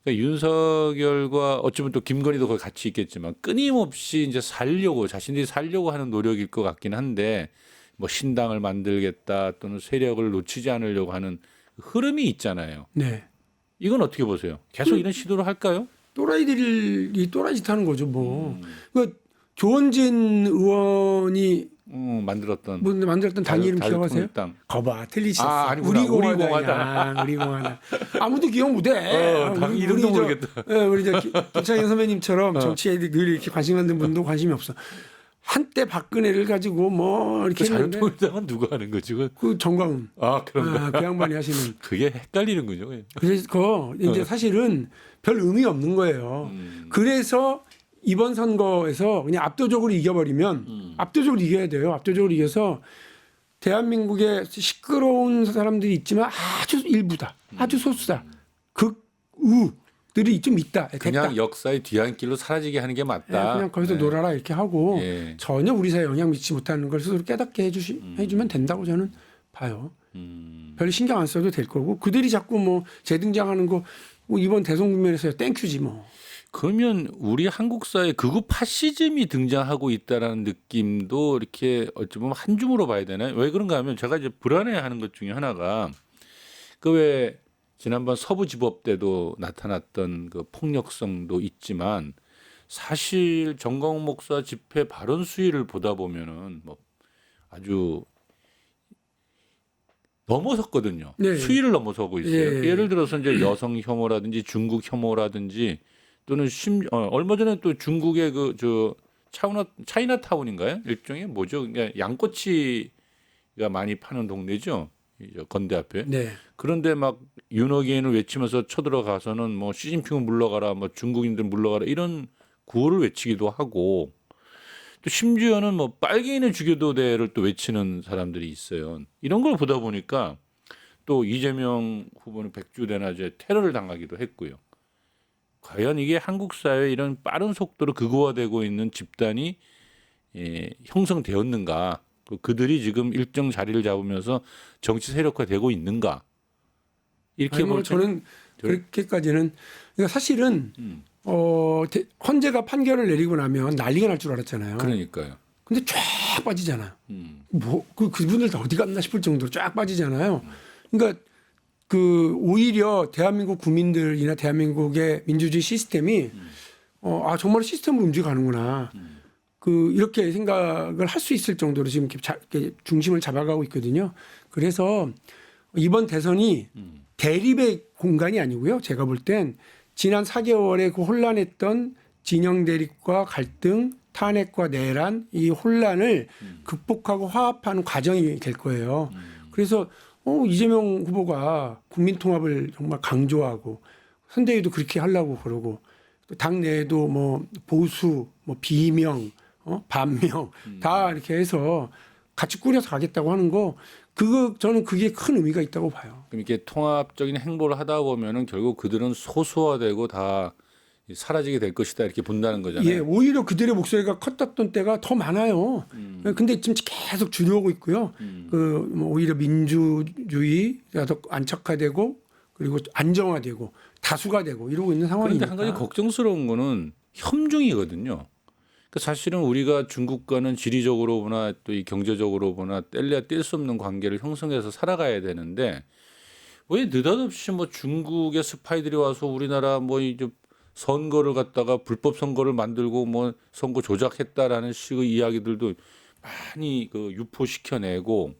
그러니까 윤석열과 어쩌면 또 김건희도 거기 같이 있겠지만 끊임없이 이제 자신들이 살려고 하는 노력일 것 같긴 한데 뭐 신당을 만들겠다 또는 세력을 놓치지 않으려고 하는 흐름이 있잖아요. 네. 이건 어떻게 보세요? 계속 이런 시도를 할까요? 또라이들이 또라이짓 하는 거죠, 뭐. 그러니까 조원진 의원이 만들었던 당 이름 기억하세요? 자유통일당. 거봐, 틀리셨어. 아니구나. 우리공화당. 아무도 기억 못해. 당 이름도 모르겠다. 우리 김창현 선배님처럼 정치에 늘 이렇게 관심 갖는 분도 관심이 없어. 한때 박근혜를 가지고 뭐 이렇게 했는데 자유통일당은 누가 하는 거지? 그 정광훈. 그런 그 양반이 하시는. 그게 헷갈리는군요. 그래서 이제 사실은 별 의미 없는 거예요. 그래서 이번 선거에서 그냥 압도적으로 이겨버리면 압도적으로 이겨야 돼요. 압도적으로 이겨서 대한민국에 시끄러운 사람들이 있지만 아주 일부다. 아주 소수다. 극우들이 좀 있다. 그냥 됐다. 역사의 뒤안길로 사라지게 하는 게 맞다. 그냥 거기서 놀아라 이렇게 하고 예. 전혀 우리 사회에 영향 미치지 못하는 걸 스스로 깨닫게 해주면 된다고 저는 봐요. 별 신경 안 써도 될 거고 그들이 자꾸 뭐 재등장하는 거 뭐 이번 대선 국면에서 땡큐지 뭐. 그러면 우리 한국 사회 극우 파시즘이 등장하고 있다라는 느낌도 이렇게 어찌 보면 한 줌으로 봐야 되나요? 왜 그런가 하면 제가 이제 불안해하는 것 중에 하나가 그 왜 지난번 서부지법 때도 나타났던 그 폭력성도 있지만 사실 정광훈 목사 집회 발언 수위를 보다 보면은 뭐 아주 넘어섰거든요. 네. 수위를 넘어서고 있어요. 예. 예를 들어서 이제 여성 혐오라든지 중국 혐오라든지 또는 얼마 전에 또 중국의 그 차이나타운인가요? 일종의 뭐죠? 그러니까 양꼬치가 많이 파는 동네죠. 건대 앞에. 네. 그런데 막 윤어게인을 외치면서 쳐들어가서는 뭐 시진핑은 물러가라, 뭐 중국인들 물러가라 이런 구호를 외치기도 하고 또 심지어는 뭐 빨갱이는 죽여도 돼를 또 외치는 사람들이 있어요. 이런 걸 보다 보니까 또 이재명 후보는 백주대낮에 테러를 당하기도 했고요. 과연 이게 한국 사회에 이런 빠른 속도로 극우화되고 있는 집단이 형성되었는가? 그들이 지금 일정 자리를 잡으면서 정치 세력화되고 있는가? 이렇게 아니, 뭐 볼 저는 그렇게까지는 그러니까 사실은 헌재가 판결을 내리고 나면 난리가 날 줄 알았잖아요. 그러니까요. 근데 쫙 빠지잖아요. 뭐 그분들 다 어디 갔나 싶을 정도로 쫙 빠지잖아요. 그러니까 그 오히려 대한민국 국민들이나 대한민국의 민주주의 시스템이 정말 시스템으로 움직여가는구나. 이렇게 생각을 할 수 있을 정도로 지금 이렇게 중심을 잡아가고 있거든요. 그래서 이번 대선이 대립의 공간이 아니고요. 제가 볼 땐 지난 4개월에 그 혼란했던 진영 대립과 갈등, 탄핵과 내란 이 혼란을 극복하고 화합하는 과정이 될 거예요. 그래서 이재명 후보가 국민 통합을 정말 강조하고 선대위도 그렇게 하려고 그러고 또 당내에도 뭐 보수, 뭐 비명, 반명 다 이렇게 해서 같이 꾸려서 가겠다고 하는 거 저는 그게 큰 의미가 있다고 봐요. 그럼 이렇게 통합적인 행보를 하다 보면은 결국 그들은 소수화되고 다 사라지게 될 것이다 이렇게 본다는 거잖아요. 예, 오히려 그들의 목소리가 컸었던 때가 더 많아요. 근데 지금 계속 줄여오고 있고요. 뭐 오히려 민주주의가 더 안착화되고 그리고 안정화되고 다수가 되고 이러고 있는 상황이니까. 그런데 한 가지 걱정스러운 거는 협중이거든요. 그러니까 사실은 우리가 중국과는 지리적으로 보나 또 이 경제적으로 보나 뗄래야 뗄 수 없는 관계를 형성해서 살아가야 되는데 왜 느닷없이 뭐 중국의 스파이들이 와서 우리나라 뭐 이제 선거를 갖다가 불법 선거를 만들고 뭐 선거 조작했다라는 식의 이야기들도 많이 유포시켜내고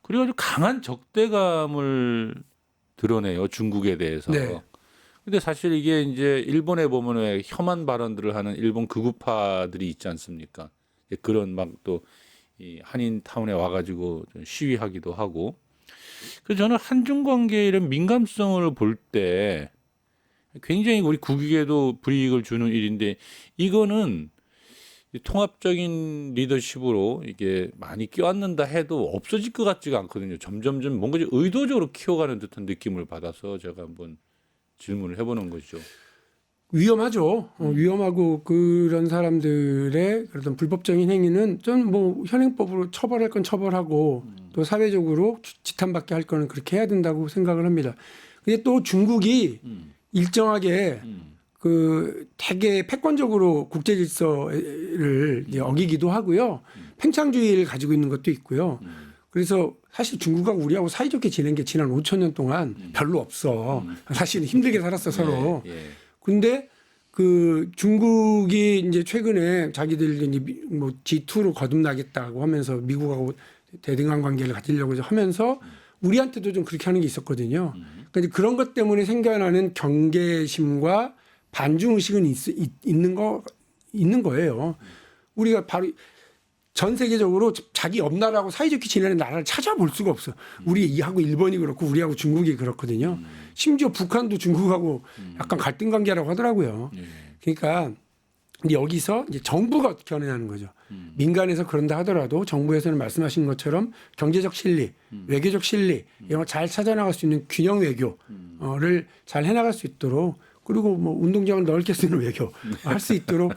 그리고 아주 강한 적대감을 드러내요 중국에 대해서. 네. 근데 사실 이게 이제 일본에 보면 왜 혐한 발언들을 하는 일본 극우파들이 있지 않습니까? 그런 막 또 이 한인 타운에 와가지고 좀 시위하기도 하고. 그래서 저는 한중 관계의 이런 민감성을 볼 때 굉장히 우리 국익에도 불이익을 주는 일인데 이거는 통합적인 리더십으로 이게 많이 껴안는다 해도 없어질 것 같지가 않거든요. 점점점 뭔가 좀 의도적으로 키워가는 듯한 느낌을 받아서 제가 한번 질문을 해보는 거죠. 위험하죠. 위험하고 그런 사람들의 그런 불법적인 행위는 좀 뭐 현행법으로 처벌할 건 처벌하고 또 사회적으로 지탄받게 할 거는 그렇게 해야 된다고 생각을 합니다. 근데 또 중국이 일정하게 되게 패권적으로 국제 질서를 이제 어기기도 하고요. 팽창주의를 가지고 있는 것도 있고요. 그래서 사실 중국하고 우리하고 사이좋게 지낸 게 지난 5천 년 동안 별로 없어. 사실은 힘들게 살았어 서로. 근데 중국이 이제 최근에 자기들 이제 뭐 G2로 거듭나겠다고 하면서 미국하고 대등한 관계를 가지려고 하면서 우리한테도 좀 그렇게 하는 게 있었거든요. 그러니까 그런 것 때문에 생겨나는 경계심과 반중 의식은 있는 거예요. 우리가 바로 전 세계적으로 자기 옆 나라하고 사이좋게 지내는 나라를 찾아볼 수가 없어. 우리하고 일본이 그렇고 우리하고 중국이 그렇거든요. 심지어 북한도 중국하고 약간 갈등 관계라고 하더라고요. 그러니까 여기서 이제 정부가 어떻게 하느냐는 거죠. 민간에서 그런다 하더라도 정부에서는 말씀하신 것처럼 경제적 실리, 외교적 실리 이런 거 잘 찾아나갈 수 있는 균형 외교를 잘 해나갈 수 있도록 그리고 뭐 운동장을 넓게 쓰는 외교 할 수 있도록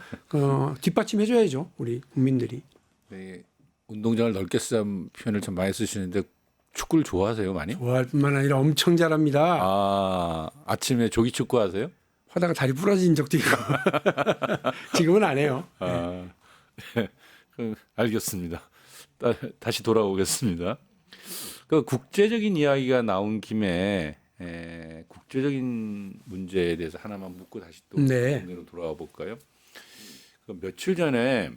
뒷받침해줘야죠. 우리 국민들이. 네, 운동장을 넓게 쓰자는 표현을 참 많이 쓰시는데 축구를 좋아하세요 많이? 좋아할 뿐만 아니라 엄청 잘합니다. 아침에 조기 축구 하세요? 하다가 다리 부러진 적도 있고 지금은 안 해요. 네. 알겠습니다. 다시 돌아오겠습니다. 그 국제적인 이야기가 나온 김에 국제적인 문제에 대해서 하나만 묻고 다시 또 국내로 돌아와 볼까요? 며칠 전에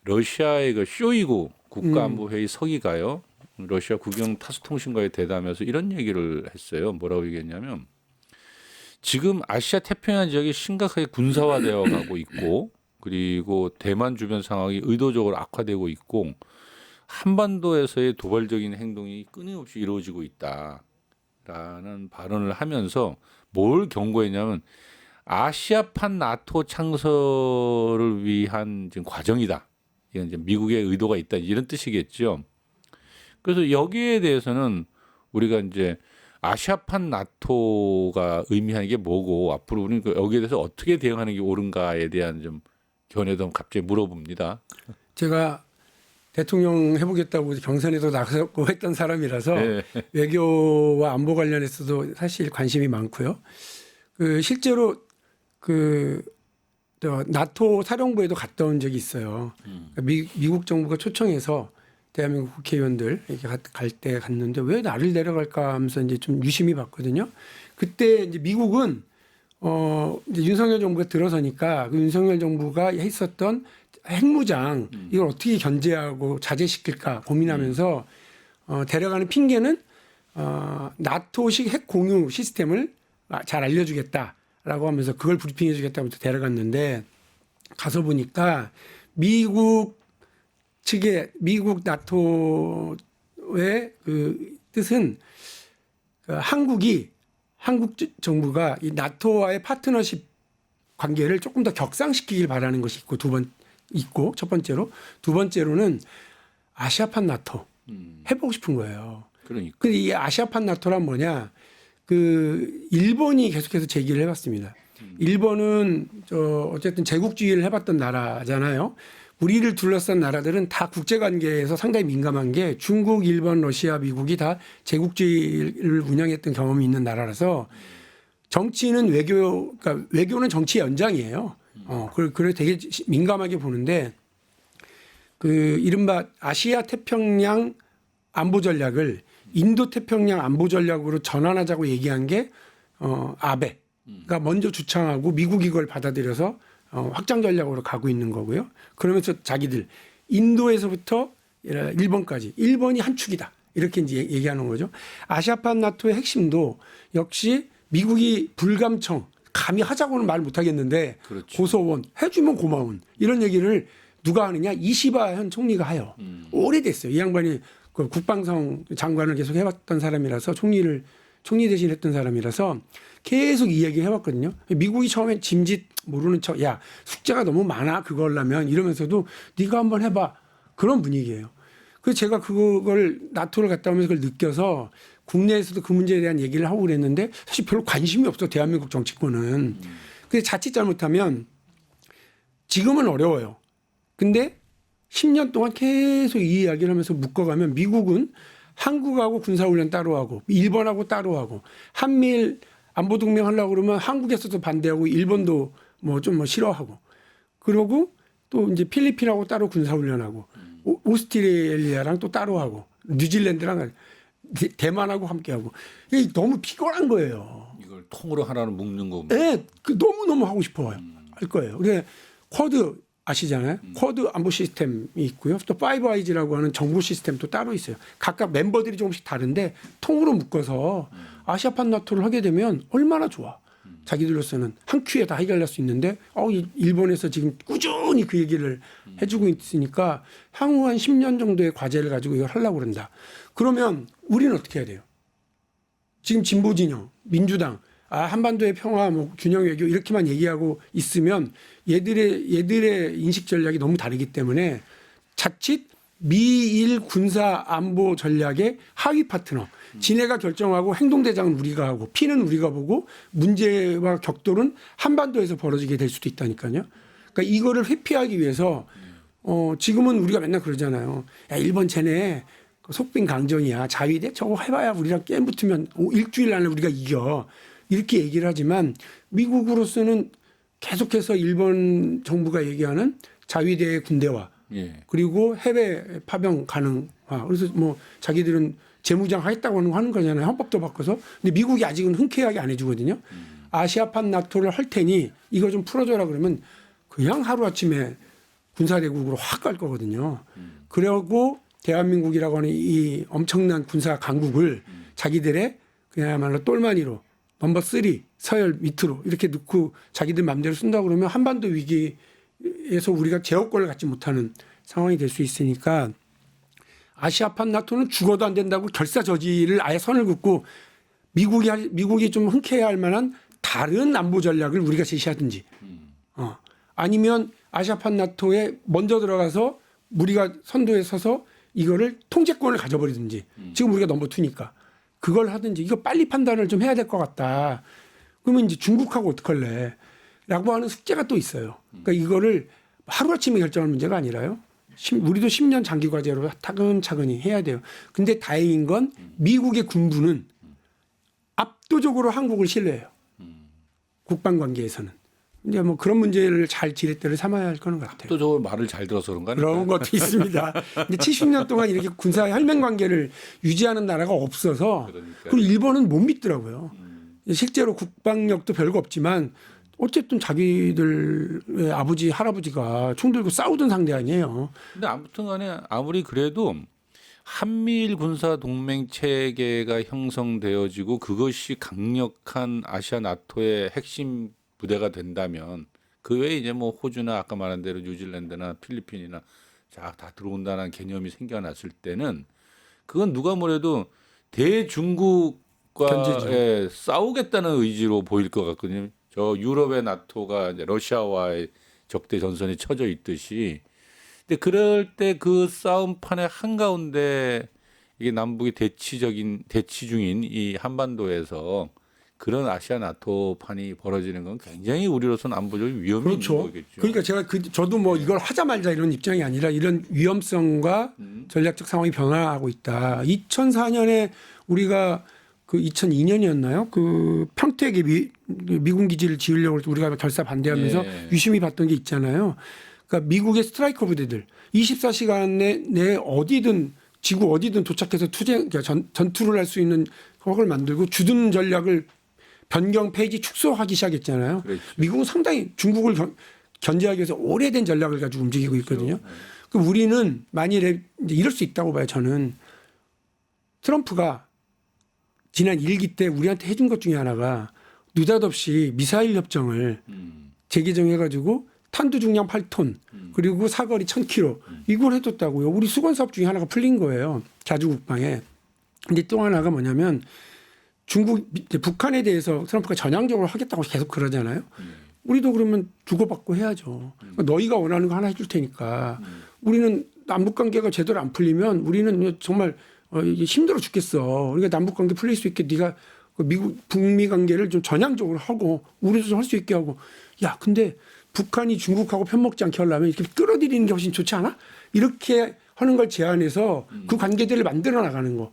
러시아의 쇼이구 국가안보회의 서기가요. 러시아 국영 타스통신과에 대담해서 이런 얘기를 했어요. 뭐라고 얘기했냐면 지금 아시아 태평양 지역이 심각하게 군사화되어 가고 있고 그리고 대만 주변 상황이 의도적으로 악화되고 있고 한반도에서의 도발적인 행동이 끊임없이 이루어지고 있다라는 발언을 하면서 뭘 경고했냐면 아시아판 나토 창설을 위한 지금 과정이다. 이건 이제 미국의 의도가 있다 이런 뜻이겠죠. 그래서 여기에 대해서는 우리가 이제 아시아판 나토가 의미하는 게 뭐고 앞으로 우리는 여기에 대해서 어떻게 대응하는 게 옳은가에 대한 좀 견해도 갑자기 물어봅니다. 제가 대통령 해보겠다고 경선에도 나가고 했던 사람이라서 네. 외교와 안보 관련해서도 사실 관심이 많고요. 그 실제로 저 나토 사령부에도 갔다 온 적이 있어요. 미국 정부가 초청해서 대한민국 국회의원들 이렇게 갈 때 갔는데 왜 나를 데려갈까 하면서 이제 좀 유심히 봤거든요. 그때 이제 미국은 이제 윤석열 정부가 들어서니까 그 윤석열 정부가 했었던 핵무장 이걸 어떻게 견제하고 자제시킬까 고민하면서 데려가는 핑계는 나토식 핵 공유 시스템을 잘 알려주겠다라고 하면서 그걸 브리핑해주겠다고 데려갔는데 가서 보니까 미국 측의 미국 나토의 그 뜻은 한국 정부가 이 나토와의 파트너십 관계를 조금 더 격상시키길 바라는 것이 있고 첫 번째로 두 번째로는 아시아판 나토 해보고 싶은 거예요. 그러니까. 근데 이 아시아판 나토란 뭐냐? 그 일본이 계속해서 제기를 해봤습니다. 일본은 어쨌든 제국주의를 해봤던 나라잖아요. 우리를 둘러싼 나라들은 다 국제관계에서 상당히 민감한 게 중국, 일본, 러시아, 미국이 다 제국주의를 운영했던 경험이 있는 나라라서 정치는 그러니까 외교는 정치의 연장이에요. 그래 되게 민감하게 보는데 그 이른바 아시아 태평양 안보 전략을 인도 태평양 안보 전략으로 전환하자고 얘기한 게 아베가 먼저 주창하고 미국이 이걸 받아들여서 확장 전략으로 가고 있는 거고요. 그러면서 자기들 인도에서부터 일본까지 일본이 한 축이다 이렇게 이제 얘기하는 거죠. 아시아판 나토의 핵심도 역시 미국이 불감청 감히 하자고는 말 못하겠는데 그렇죠. 고소원 해주면 고마운 이런 얘기를 누가 하느냐 이시바 현 총리가 해요. 오래됐어요. 이 양반이 그 국방성 장관을 계속 해왔던 사람이라서 총리 대신 했던 사람이라서 계속 이 얘기 해왔거든요. 미국이 처음에 짐짓 모르는 척, 야 숙제가 너무 많아 그거 하려면 이러면서도 네가 한번 해봐 그런 분위기예요. 그래서 제가 그걸 나토를 갔다 오면서 그걸 느껴서 국내에서도 그 문제에 대한 얘기를 하고 그랬는데 사실 별로 관심이 없어 대한민국 정치권은. 근데 자칫 잘못하면 지금은 어려워요. 근데 10년 동안 계속 이 이야기를 하면서 묶어가면 미국은 한국하고 군사훈련 따로 하고 일본하고 따로 하고 한미일 안보동맹 하려고 그러면 한국에서도 반대하고 일본도 뭐 싫어하고 그러고 또 이제 필리핀하고 따로 군사훈련하고 오스트레일리아랑 또 따로 하고 뉴질랜드랑 대만하고 함께하고 이게 너무 피곤한 거예요. 이걸 통으로 하나로 묶는 겁니다. 네, 너무너무 하고 싶어요. 할 거예요. 근데 쿼드 아시잖아요. 쿼드 안보 시스템이 있고요. 또 파이브 아이즈라고 하는 정보 시스템도 따로 있어요. 각각 멤버들이 조금씩 다른데 통으로 묶어서 아시아판 나토를 하게 되면 얼마나 좋아. 자기들로서는 한 큐에 다 해결할 수 있는데 일본에서 지금 꾸준히 그 얘기를 해주고 있으니까 향후 한 10년 정도의 과제를 가지고 이걸 하려고 그런다. 그러면 우리는 어떻게 해야 돼요? 지금 진보 진영, 민주당 한반도의 평화, 균형 외교 이렇게만 얘기하고 있으면 얘들의 인식 전략이 너무 다르기 때문에 자칫 미일 군사 안보 전략의 하위 파트너, 지네가 결정하고 행동대장은 우리가 하고 피는 우리가 보고 문제와 격돌은 한반도에서 벌어지게 될 수도 있다니까요. 그러니까 이거를 회피하기 위해서 지금은 우리가 맨날 그러잖아요. 야, 일본 쟤네 속빈 강정이야. 자위대 저거 해봐야 우리랑 게임 붙으면 일주일 안에 우리가 이겨. 이렇게 얘기를 하지만 미국으로서는 계속해서 일본 정부가 얘기하는 자위대의 군대화 그리고 해외 파병 가능화. 그래서 자기들은 재무장 하겠다고 하는 거잖아요. 헌법도 바꿔서. 근데 미국이 아직은 흔쾌하게 안 해주거든요. 아시아판 나토를 할 테니 이거 좀 풀어줘라 그러면 그냥 하루아침에 군사대국으로 확 갈 거거든요. 그러고 대한민국이라고 하는 이 엄청난 군사 강국을 자기들의 그야말로 똘마니로 넘버 3 서열 밑으로 이렇게 넣고 자기들 마음대로 쓴다고 그러면 한반도 위기에서 우리가 제어권을 갖지 못하는 상황이 될 수 있으니까 아시아판 나토는 죽어도 안 된다고 결사저지를 아예 선을 긋고 미국이 좀 흔쾌해야 할 만한 다른 안보 전략을 우리가 제시하든지 아니면 아시아판 나토에 먼저 들어가서 우리가 선도에 서서 이거를 통제권을 가져버리든지 지금 우리가 넘버 투니까 그걸 하든지 이거 빨리 판단을 좀 해야 될 것 같다. 그러면 이제 중국하고 어떡할래? 라고 하는 숙제가 또 있어요. 그러니까 이거를 하루아침에 결정할 문제가 아니라요. 우리도 10년 장기 과제로 차근차근히 해야 돼요. 근데 다행인 건 미국의 군부는 압도적으로 한국을 신뢰해요. 국방 관계에서는. 이제 뭐 그런 문제를 잘 지렛대를 삼아야 할 거는 같아요. 또 저 말을 잘 들어서 그런가? 그런 것도 있습니다. 근데 70년 동안 이렇게 군사 혈맹 관계를 유지하는 나라가 없어서 그러니까요. 그리고 일본은 못 믿더라고요. 실제로 국방력도 별거 없지만 어쨌든 자기들의 아버지 할아버지가 총 들고 싸우던 상대 아니에요. 근데 아무튼 간에 아무리 그래도 한미일 군사 동맹 체계가 형성되어지고 그것이 강력한 아시아 나토의 핵심 부대가 된다면 그 외에 이제 뭐 호주나 아까 말한 대로 뉴질랜드나 필리핀이나 다 들어온다는 개념이 생겨났을 때는 그건 누가 뭐래도 대중국과 견제죠. 싸우겠다는 의지로 보일 것 같거든요. 저 유럽의 나토가 이제 러시아와의 적대 전선이 쳐져 있듯이. 근데 그럴 때 그 싸움판의 한가운데 이게 남북이 대치 중인 이 한반도에서 그런 아시아 나토판이 벌어지는 건 굉장히 우리로서는 안보적인 위험이 그렇죠. 있는 거겠죠. 그러니까 제가 저도 뭐 이걸 하자 말자 이런 입장이 아니라 이런 위험성과 전략적 상황이 변화하고 있다. 2004년에 우리가 그 2002년이었나요? 그 평택에 미군 기지를 지으려고 우리가 결사 반대하면서 예. 유심히 봤던 게 있잖아요. 그러니까 미국의 스트라이커 부대들 24시간 내 어디든 지구 어디든 도착해서 그러니까 전투를 할 수 있는 그걸 만들고 주둔 전략을 변경 폐지 축소하기 시작했잖아요. 그렇죠. 미국은 상당히 중국을 견제하기 위해서 오래된 전략을 가지고 움직이고 있거든요. 그렇죠. 그 우리는 만일에 이제 이럴 수 있다고 봐요. 저는 트럼프가 지난 1기 때 우리한테 해준 것 중에 하나가 느닷없이 미사일 협정을 재개정해가지고 탄두 중량 8톤 그리고 사거리 1000km 이걸 해뒀다고요. 우리 수건 사업 중에 하나가 풀린 거예요. 자주 국방에. 근데 또 하나가 뭐냐면 북한에 대해서 트럼프가 전향적으로 하겠다고 계속 그러잖아요. 우리도 그러면 주고받고 해야죠. 그러니까 너희가 원하는 거 하나 해줄 테니까 우리는 남북 관계가 제대로 안 풀리면 우리는 정말 이게 힘들어 죽겠어. 그러니까 남북 관계 풀릴 수 있게 네가 미국 북미 관계를 좀 전향적으로 하고 우리도 좀 할 수 있게 하고 야 근데 북한이 중국하고 편먹지 않게 하려면 이렇게 끌어들이는 게 훨씬 좋지 않아? 이렇게 하는 걸 제안해서 그 관계들을 만들어 나가는 거.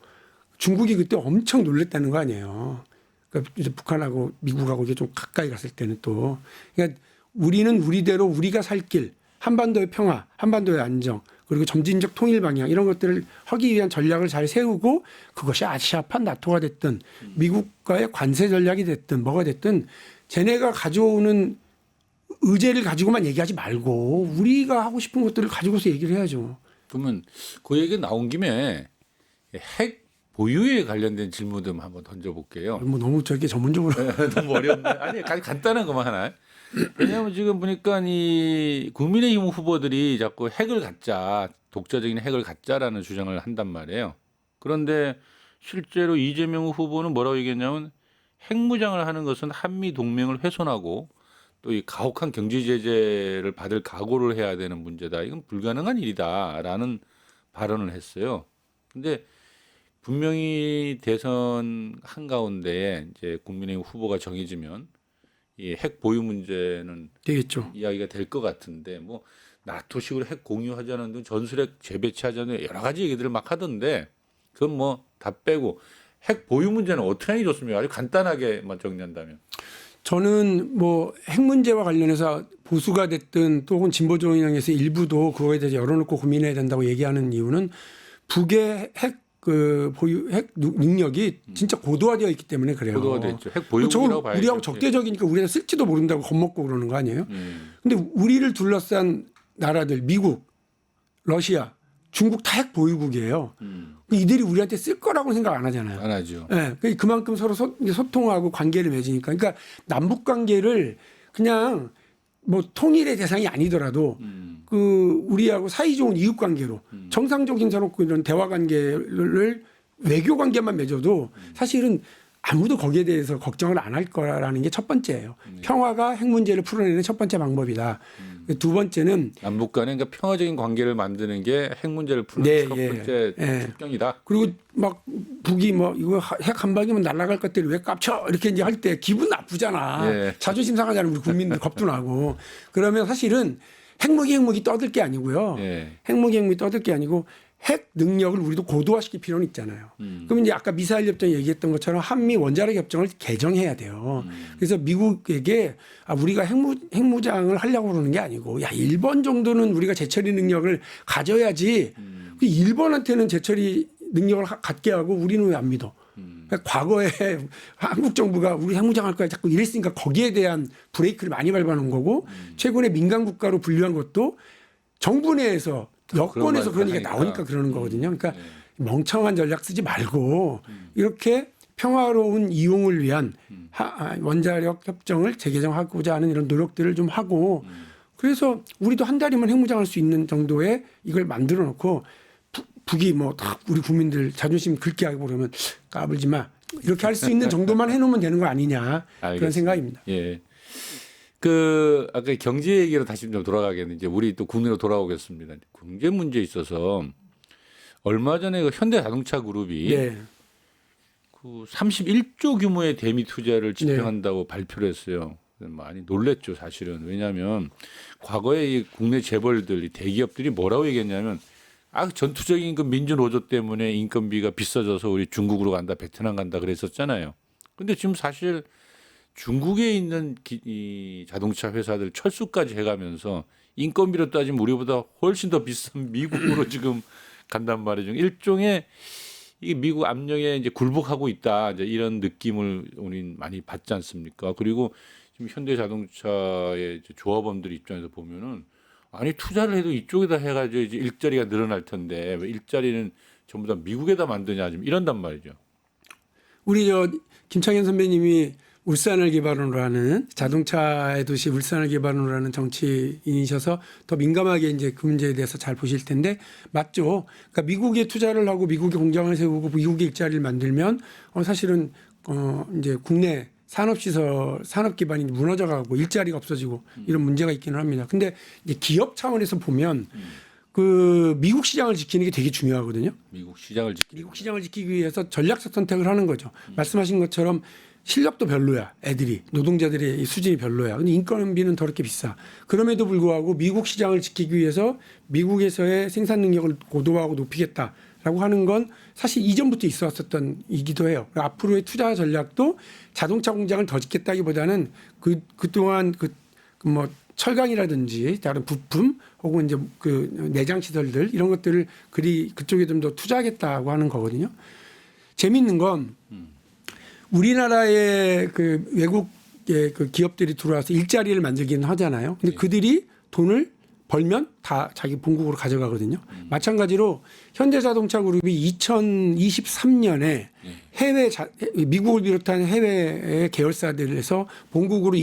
중국이 그때 엄청 놀랬다는 거 아니에요. 그러니까 이제 북한하고 미국하고 이게 좀 가까이 갔을 때는 또. 그러니까 우리는 우리대로 우리가 살 길, 한반도의 평화, 한반도의 안정, 그리고 점진적 통일 방향 이런 것들을 하기 위한 전략을 잘 세우고 그것이 아시아판 나토가 됐든 미국과의 관세 전략이 됐든 뭐가 됐든 쟤네가 가져오는 의제를 가지고만 얘기하지 말고 우리가 하고 싶은 것들을 가지고서 얘기를 해야죠. 그러면 그 얘기 나온 김에 핵 보유에 관련된 질문 좀 한번 던져볼게요. 뭐 너무 저게 전문적으로 너무 어렵네. 아니 간단한 것만 하나. 왜냐하면 지금 보니까 이 국민의힘 후보들이 자꾸 핵을 갖자, 독자적인 핵을 갖자라는 주장을 한단 말이에요. 그런데 실제로 이재명 후보는 뭐라고 얘기했냐면 핵무장을 하는 것은 한미 동맹을 훼손하고 또 이 가혹한 경제 제재를 받을 각오를 해야 되는 문제다. 이건 불가능한 일이다라는 발언을 했어요. 근데 분명히 대선 한가운데 이제 국민의힘 후보가 정해지면 이 핵 보유 문제는 되겠죠. 이야기가 될 것 같은데 뭐 나토식으로 핵 공유하자는 등 전술핵 재배치하자는 여러 가지 얘기들을 막 하던데 그건 뭐 다 빼고 핵 보유 문제는 어떻게 하는 게 좋습니까? 아주 간단하게만 정리한다면. 저는 뭐 핵 문제와 관련해서 보수가 됐든 또 혹은 진보 정당에서 일부도 그거에 대해서 열어놓고 고민해야 된다고 얘기하는 이유는 북의 핵 보유 핵 능력이 진짜 고도화되어 있기 때문에 그래요. 고도화됐죠. 핵 보유국이라고 봐야죠. 우리하고 적대적이니까 우리가 쓸지도 모른다고 겁먹고 그러는 거 아니에요? 근데 우리를 둘러싼 나라들 미국, 러시아, 중국 다 핵 보유국이에요. 이들이 우리한테 쓸 거라고 생각 안 하잖아요. 안 하죠. 네, 그만큼 서로 소통하고 관계를 맺으니까. 그러니까 남북 관계를 그냥 뭐 통일의 대상이 아니더라도 그 우리하고 사이 좋은 이웃 관계로 정상적인 서로 이런 대화 관계를 외교 관계만 맺어도 사실은 아무도 거기에 대해서 걱정을 안 할 거라는 게 첫 번째예요. 평화가 핵 문제를 풀어내는 첫 번째 방법이다. 두 번째는 남북 간에 그러니까 평화적인 관계를 만드는 게 핵 문제를 푸는 네, 첫 예, 번째 예. 축경이다. 그리고 막 북이 뭐 이거 핵 한 방이면 날아갈 것들이 왜 깝쳐 이렇게 이제 할 때 기분 나쁘잖아. 예. 자존심 상하잖아. 우리 국민들 겁도 나고. 그러면 사실은 핵무기 떠들 게 아니고요. 예. 핵무기 떠들 게 아니고 핵 능력을 우리도 고도화시킬 필요는 있잖아요. 그럼 이제 아까 미사일 협정 얘기했던 것처럼 한미 원자력 협정을 개정해야 돼요. 그래서 미국에게 우리가 핵무장을 하려고 그러는 게 아니고 야 일본 정도는 우리가 재처리 능력을 가져야지. 그 일본한테는 재처리 능력을 갖게 하고 우리는 왜 안 믿어? 그러니까 과거에 한국 정부가 우리 핵무장할 거야 자꾸 이랬으니까 거기에 대한 브레이크를 많이 밟아놓은 거고 최근에 민간 국가로 분류한 것도 정부 내에서 여권에서 그런 얘기가 나오니까 그러는 거거든요. 그러니까 멍청한 전략 쓰지 말고 이렇게 평화로운 이용을 위한 원자력 협정을 재개정하고자 하는 이런 노력들을 좀 하고 그래서 우리도 한 달이면 핵무장할 수 있는 정도의 이걸 만들어 놓고 북이 뭐 다 우리 국민들 자존심 긁게 하고 그러면 까불지 마 이렇게 할 수 있는 정도만 해놓으면 되는 거 아니냐 그런 알겠습니다. 생각입니다. 예. 아까 경제 얘기로 다시 좀 돌아가겠는데 이제 우리 또 국내로 돌아오겠습니다. 경제 문제에 있어서 얼마 전에 그 현대자동차 그룹이 네. 그 31조 규모의 대미 투자를 집행한다고 발표를 했어요. 많이 놀랬죠, 사실은. 왜냐하면 과거에 이 국내 재벌들, 이 대기업들이 뭐라고 얘기했냐면 전투적인 그 민주 노조 때문에 인건비가 비싸져서 우리 중국으로 간다, 베트남 간다 그랬었잖아요. 근데 지금 사실 중국에 있는 이 자동차 회사들 철수까지 해가면서 인건비로 따지면 우리보다 훨씬 더 비싼 미국으로 지금 간단 말이죠. 일종의 이 미국 압력에 이제 굴복하고 있다. 이제 이런 느낌을 우리는 많이 받지 않습니까? 그리고 지금 현대자동차의 조합원들 입장에서 보면은 아니 투자를 해도 이쪽에다 해가지고 이제 일자리가 늘어날 텐데 왜 일자리는 전부 다 미국에다 만드냐 지금 이런단 말이죠. 우리 김창현 선배님이 울산을 기반으로 하는 자동차의 도시 울산을 기반으로 하는 정치인이셔서 더 민감하게 이제 그 문제에 대해서 잘 보실 텐데 맞죠. 그러니까 미국에 투자를 하고 미국에 공장을 세우고 미국에 일자리를 만들면 사실은 이제 국내 산업시설, 산업 기반이 무너져가고 일자리가 없어지고 이런 문제가 있기는 합니다. 근데 이제 기업 차원에서 보면 그 미국 시장을 지키는 게 되게 중요하거든요. 미국 시장을 지키기 위해서 전략적 선택을 하는 거죠. 말씀하신 것처럼 실력도 별로야. 애들이 노동자들의 이 수준이 별로야. 근데 인건비는 더럽게 비싸. 그럼에도 불구하고 미국 시장을 지키기 위해서 미국에서의 생산 능력을 고도화하고 높이겠다라고 하는 건 사실 이전부터 있었던 이기도 해요. 앞으로의 투자 전략도 자동차 공장을 더 짓겠다기보다는 그동안 뭐 철강이라든지 다른 부품 혹은 이제 그 내장 시설들 이런 것들을 그쪽에 좀 더 투자하겠다고 하는 거거든요. 재미있는 건 우리나라의 그 외국의 그 기업들이 들어와서 일자리를 만들기는 하잖아요. 근데 그들이 돈을 벌면 다 자기 본국으로 가져가거든요. 마찬가지로 현대자동차 그룹이 2023년에 미국을 비롯한 해외 계열사들에서 본국으로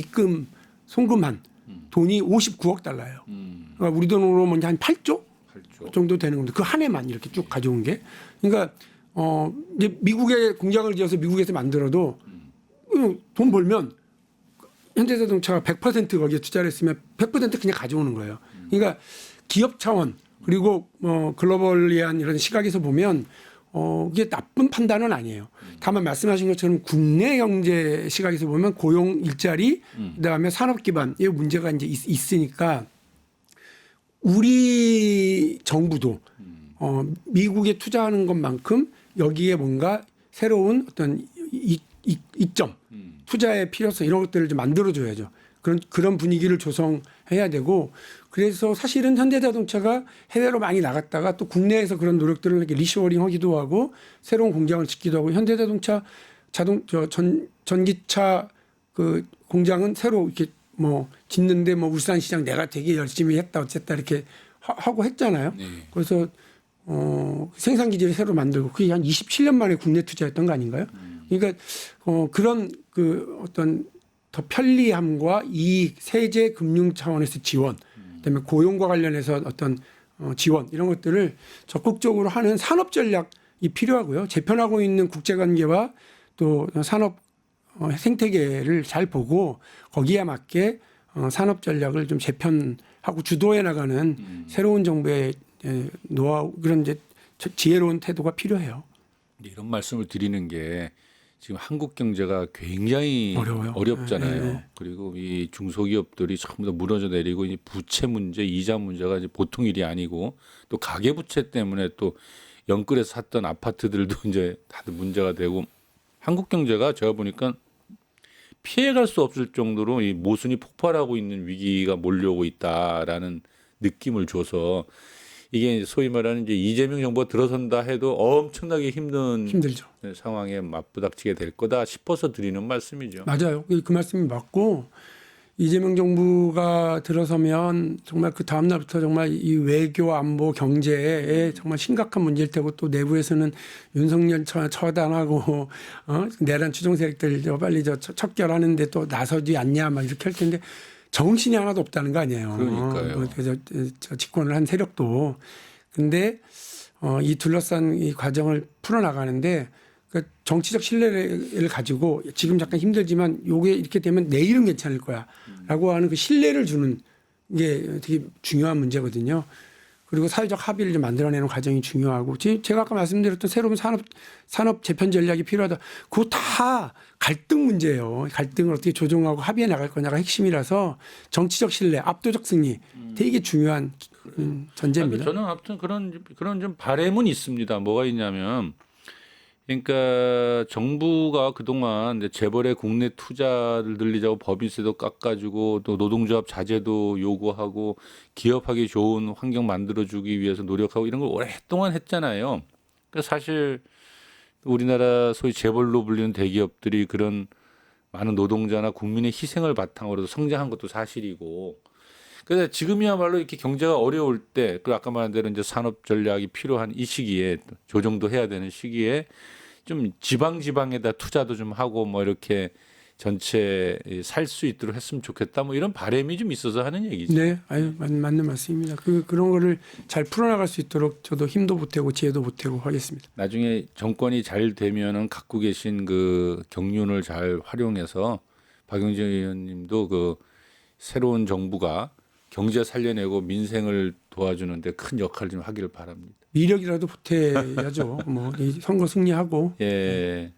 송금한 돈이 59억 달러예요. 그러니까 우리 돈으로 뭐 한 8조 정도 되는 겁니다. 그 한 해만 이렇게 쭉 가져온 게. 그러니까 이제 미국에 공장을 지어서 미국에서 만들어도 돈 벌면 현대자동차가 100% 거기에 투자를 했으면 100% 그냥 가져오는 거예요. 그러니까 기업 차원 그리고 글로벌리한 이런 시각에서 보면 이게 나쁜 판단은 아니에요. 다만 말씀하신 것처럼 국내 경제 시각에서 보면 고용 일자리 그다음에 산업 기반의 문제가 이제 있으니까 우리 정부도 미국에 투자하는 것만큼 여기에 뭔가 새로운 어떤 이점, 투자의 필요성 이런 것들을 좀 만들어줘야죠. 그런 분위기를 조성해야 되고 그래서 사실은 현대자동차가 해외로 많이 나갔다가 또 국내에서 그런 노력들을 이렇게 리쇼어링 하기도 하고 새로운 공장을 짓기도 하고 현대자동차 전기차 그 공장은 새로 이렇게 뭐 짓는데 뭐 울산시장 내가 되게 열심히 했다 어쨌다 이렇게 하고 했잖아요. 네. 그래서 생산 기지를 새로 만들고 그게 한 27년 만에 국내 투자했던 거 아닌가요? 그러니까 그런 그 어떤 더 편리함과 이익, 세제, 금융 차원에서 지원, 그다음에 고용과 관련해서 어떤 지원 이런 것들을 적극적으로 하는 산업 전략이 필요하고요. 재편하고 있는 국제 관계와 또 산업 생태계를 잘 보고 거기에 맞게 산업 전략을 좀 재편하는 하고 주도해 나가는 새로운 정부의 노하우 그런 이제 지혜로운 태도가 필요해요. 이런 말씀을 드리는 게 지금 한국 경제가 굉장히 어려워요. 어렵잖아요. 네. 그리고 이 중소기업들이 전부 다 무너져 내리고 이 부채 문제, 이자 문제가 이제 보통 일이 아니고 또 가계 부채 때문에 또 영끌에서 샀던 아파트들도 이제 다들 문제가 되고 한국 경제가 제가 보니까 피해갈 수 없을 정도로 이 모순이 폭발하고 있는 위기가 몰려오고 있다라는 느낌을 줘서 이게 소위 말하는 이제 이재명 정부가 들어선다 해도 엄청나게 힘들죠. 상황에 맞부닥치게 될 거다 싶어서 드리는 말씀이죠. 맞아요. 그 말씀이 맞고 이재명 정부가 들어서면 정말 그 다음 날부터 정말 이 외교, 안보, 경제에 정말 심각한 문제일 테고 또 내부에서는 윤석열 처단하고 내란 추종 세력들 빨리 척결하는데 또 나서지 않냐 막 이렇게 할 텐데 정신이 하나도 없다는 거 아니에요. 그러니까요. 그래서 집권을 한 세력도 근데 이 둘러싼 이 과정을 풀어나가는데 그 정치적 신뢰를 가지고 지금 잠깐 힘들지만 요게 이렇게 되면 내일은 괜찮을 거야라고 하는 그 신뢰를 주는 게 되게 중요한 문제거든요. 그리고 사회적 합의를 좀 만들어내는 과정이 중요하고 제가 아까 말씀드렸던 새로운 산업 재편 전략이 필요하다. 그거 다 갈등 문제예요. 갈등을 어떻게 조정하고 합의해 나갈 거냐가 핵심이라서 정치적 신뢰, 압도적 승리 되게 중요한 전제입니다. 저는 아무튼 그런 좀 바람은 있습니다. 뭐가 있냐면 그러니까 정부가 그동안 이제 재벌의 국내 투자를 늘리자고 법인세도 깎아주고 또 노동조합 자제도 요구하고 기업하기 좋은 환경 만들어주기 위해서 노력하고 이런 걸 오랫동안 했잖아요. 그러니까 사실 우리나라 소위 재벌로 불리는 대기업들이 그런 많은 노동자나 국민의 희생을 바탕으로 성장한 것도 사실이고 그래서 지금이야말로 이렇게 경제가 어려울 때, 그 아까 말한 대로 이제 산업 전략이 필요한 이 시기에 조정도 해야 되는 시기에 좀 지방에다 투자도 좀 하고 뭐 이렇게 전체 살 수 있도록 했으면 좋겠다 뭐 이런 바람이 좀 있어서 하는 얘기죠. 네, 맞는 말씀입니다. 그런 거를 잘 풀어나갈 수 있도록 저도 힘도 보태고 지혜도 보태고 하겠습니다. 나중에 정권이 잘 되면은 갖고 계신 그 경륜을 잘 활용해서 박용진 의원님도 그 새로운 정부가 경제 살려내고 민생을 도와주는데 큰 역할을 좀 하기를 바랍니다. 미력이라도 보태야죠. 뭐 이 선거 승리하고. 예.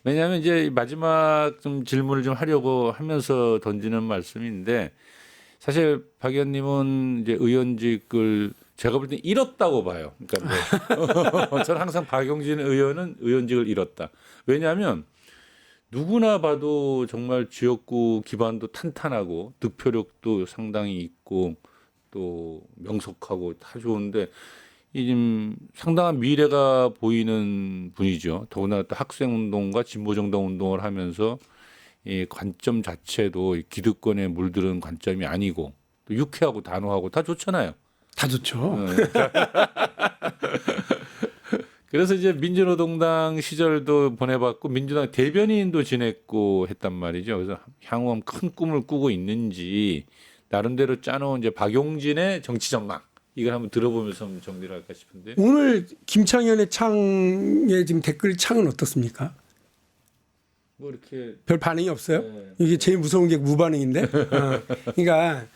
왜냐하면 이제 마지막 좀 질문을 좀 하려고 하면서 던지는 말씀인데 사실 박 의원님은 이제 의원직을 제가 볼 때 잃었다고 봐요. 그러니까 뭐 저는 항상 박용진 의원은 의원직을 잃었다. 왜냐하면 누구나 봐도 정말 지역구 기반도 탄탄하고 득표력도 상당히 있고 또 명석하고 다 좋은데 이 좀 상당한 미래가 보이는 분이죠. 더구나 또 학생운동과 진보정당 운동을 하면서 이 관점 자체도 기득권에 물들은 관점이 아니고 또 유쾌하고 단호하고 다 좋잖아요. 다 좋죠. 그래서 이제 민주노동당 시절도 보내봤고 민주당 대변인도 지냈고 했단 말이죠. 그래서 향후 큰 꿈을 꾸고 있는지 나름대로 짜놓은 이제 박용진의 정치 전망 이걸 한번 들어보면서 한번 정리를 할까 싶은데. 오늘 김창현의 창에 지금 댓글 창은 어떻습니까? 뭐 이렇게 별 반응이 없어요? 네. 이게 제일 무서운 게 무반응인데. 그러니까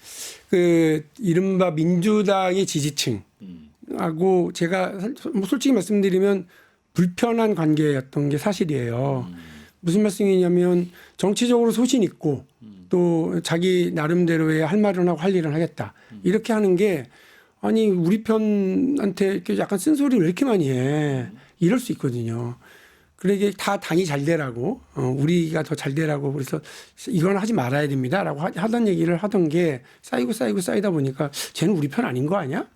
그 이른바 민주당의 지지층하고 제가 뭐 솔직히 말씀드리면 불편한 관계였던 게 사실이에요. 무슨 말씀이냐면 정치적으로 소신 있고 또 자기 나름대로의 할 말은 하고 할 일은 하겠다. 이렇게 하는 게 아니 우리 편한테 이렇게 약간 쓴소리 왜 이렇게 많이 해. 이럴 수 있거든요. 그러게 다 당이 잘 되라고 우리가 더 잘 되라고 그래서 이건 하지 말아야 됩니다라고 하던 얘기를 하던 게 쌓이다 보니까 쟤는 우리 편 아닌 거 아니야?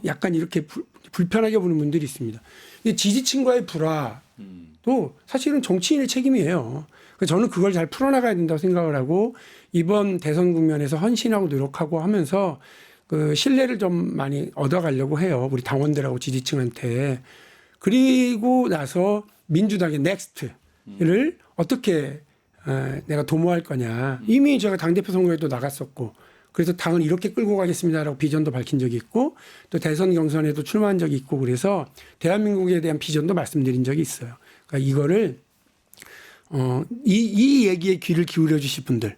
약간 이렇게 불편하게 보는 분들이 있습니다. 지지층과의 불화도 사실은 정치인의 책임이에요. 그래서 저는 그걸 잘 풀어나가야 된다고 생각을 하고 이번 대선 국면에서 헌신하고 노력하고 하면서 그 신뢰를 좀 많이 얻어가려고 해요. 우리 당원들하고 지지층한테. 그리고 나서 민주당의 넥스트를 어떻게 내가 도모할 거냐. 이미 제가 당대표 선거에도 나갔었고 그래서 당을 이렇게 끌고 가겠습니다라고 비전도 밝힌 적이 있고 또 대선 경선에도 출마한 적이 있고 그래서 대한민국에 대한 비전도 말씀드린 적이 있어요. 그러니까 이거를 이 얘기에 귀를 기울여 주실 분들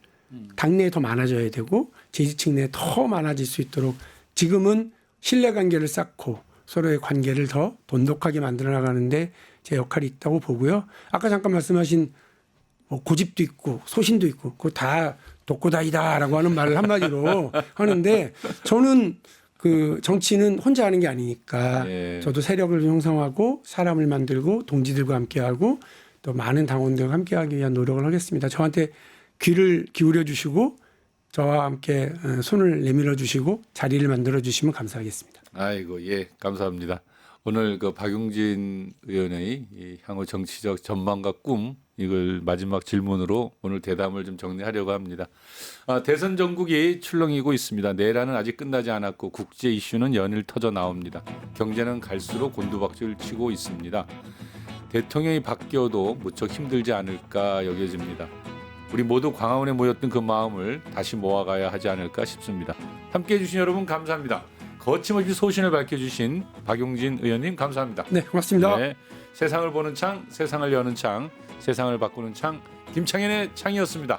당내에 더 많아져야 되고 지지층 내에 더 많아질 수 있도록 지금은 신뢰관계를 쌓고 서로의 관계를 더 돈독하게 만들어 나가는데 제 역할이 있다고 보고요. 아까 잠깐 말씀하신 뭐 고집도 있고 소신도 있고 그거 다 독고다이다라고 하는 말을 한마디로 하는데 저는 그 정치는 혼자 하는 게 아니니까 예. 저도 세력을 형성하고 사람을 만들고 동지들과 함께하고 또 많은 당원들과 함께하기 위한 노력을 하겠습니다. 저한테 귀를 기울여 주시고 저와 함께 손을 내밀어 주시고 자리를 만들어 주시면 감사하겠습니다. 아이고 예 감사합니다. 오늘 그 박용진 의원의 이 향후 정치적 전망과 꿈 이걸 마지막 질문으로 오늘 대담을 좀 정리하려고 합니다. 대선 전국이 출렁이고 있습니다. 내란은 아직 끝나지 않았고 국제 이슈는 연일 터져 나옵니다. 경제는 갈수록 곤두박질 치고 있습니다. 대통령이 바뀌어도 무척 힘들지 않을까 여겨집니다. 우리 모두 광화문에 모였던 그 마음을 다시 모아가야 하지 않을까 싶습니다. 함께해 주신 여러분 감사합니다. 거침없이 소신을 밝혀주신 박용진 의원님 감사합니다. 네, 고맙습니다. 네, 세상을 보는 창, 세상을 여는 창, 세상을 바꾸는 창, 김창현의 창이었습니다.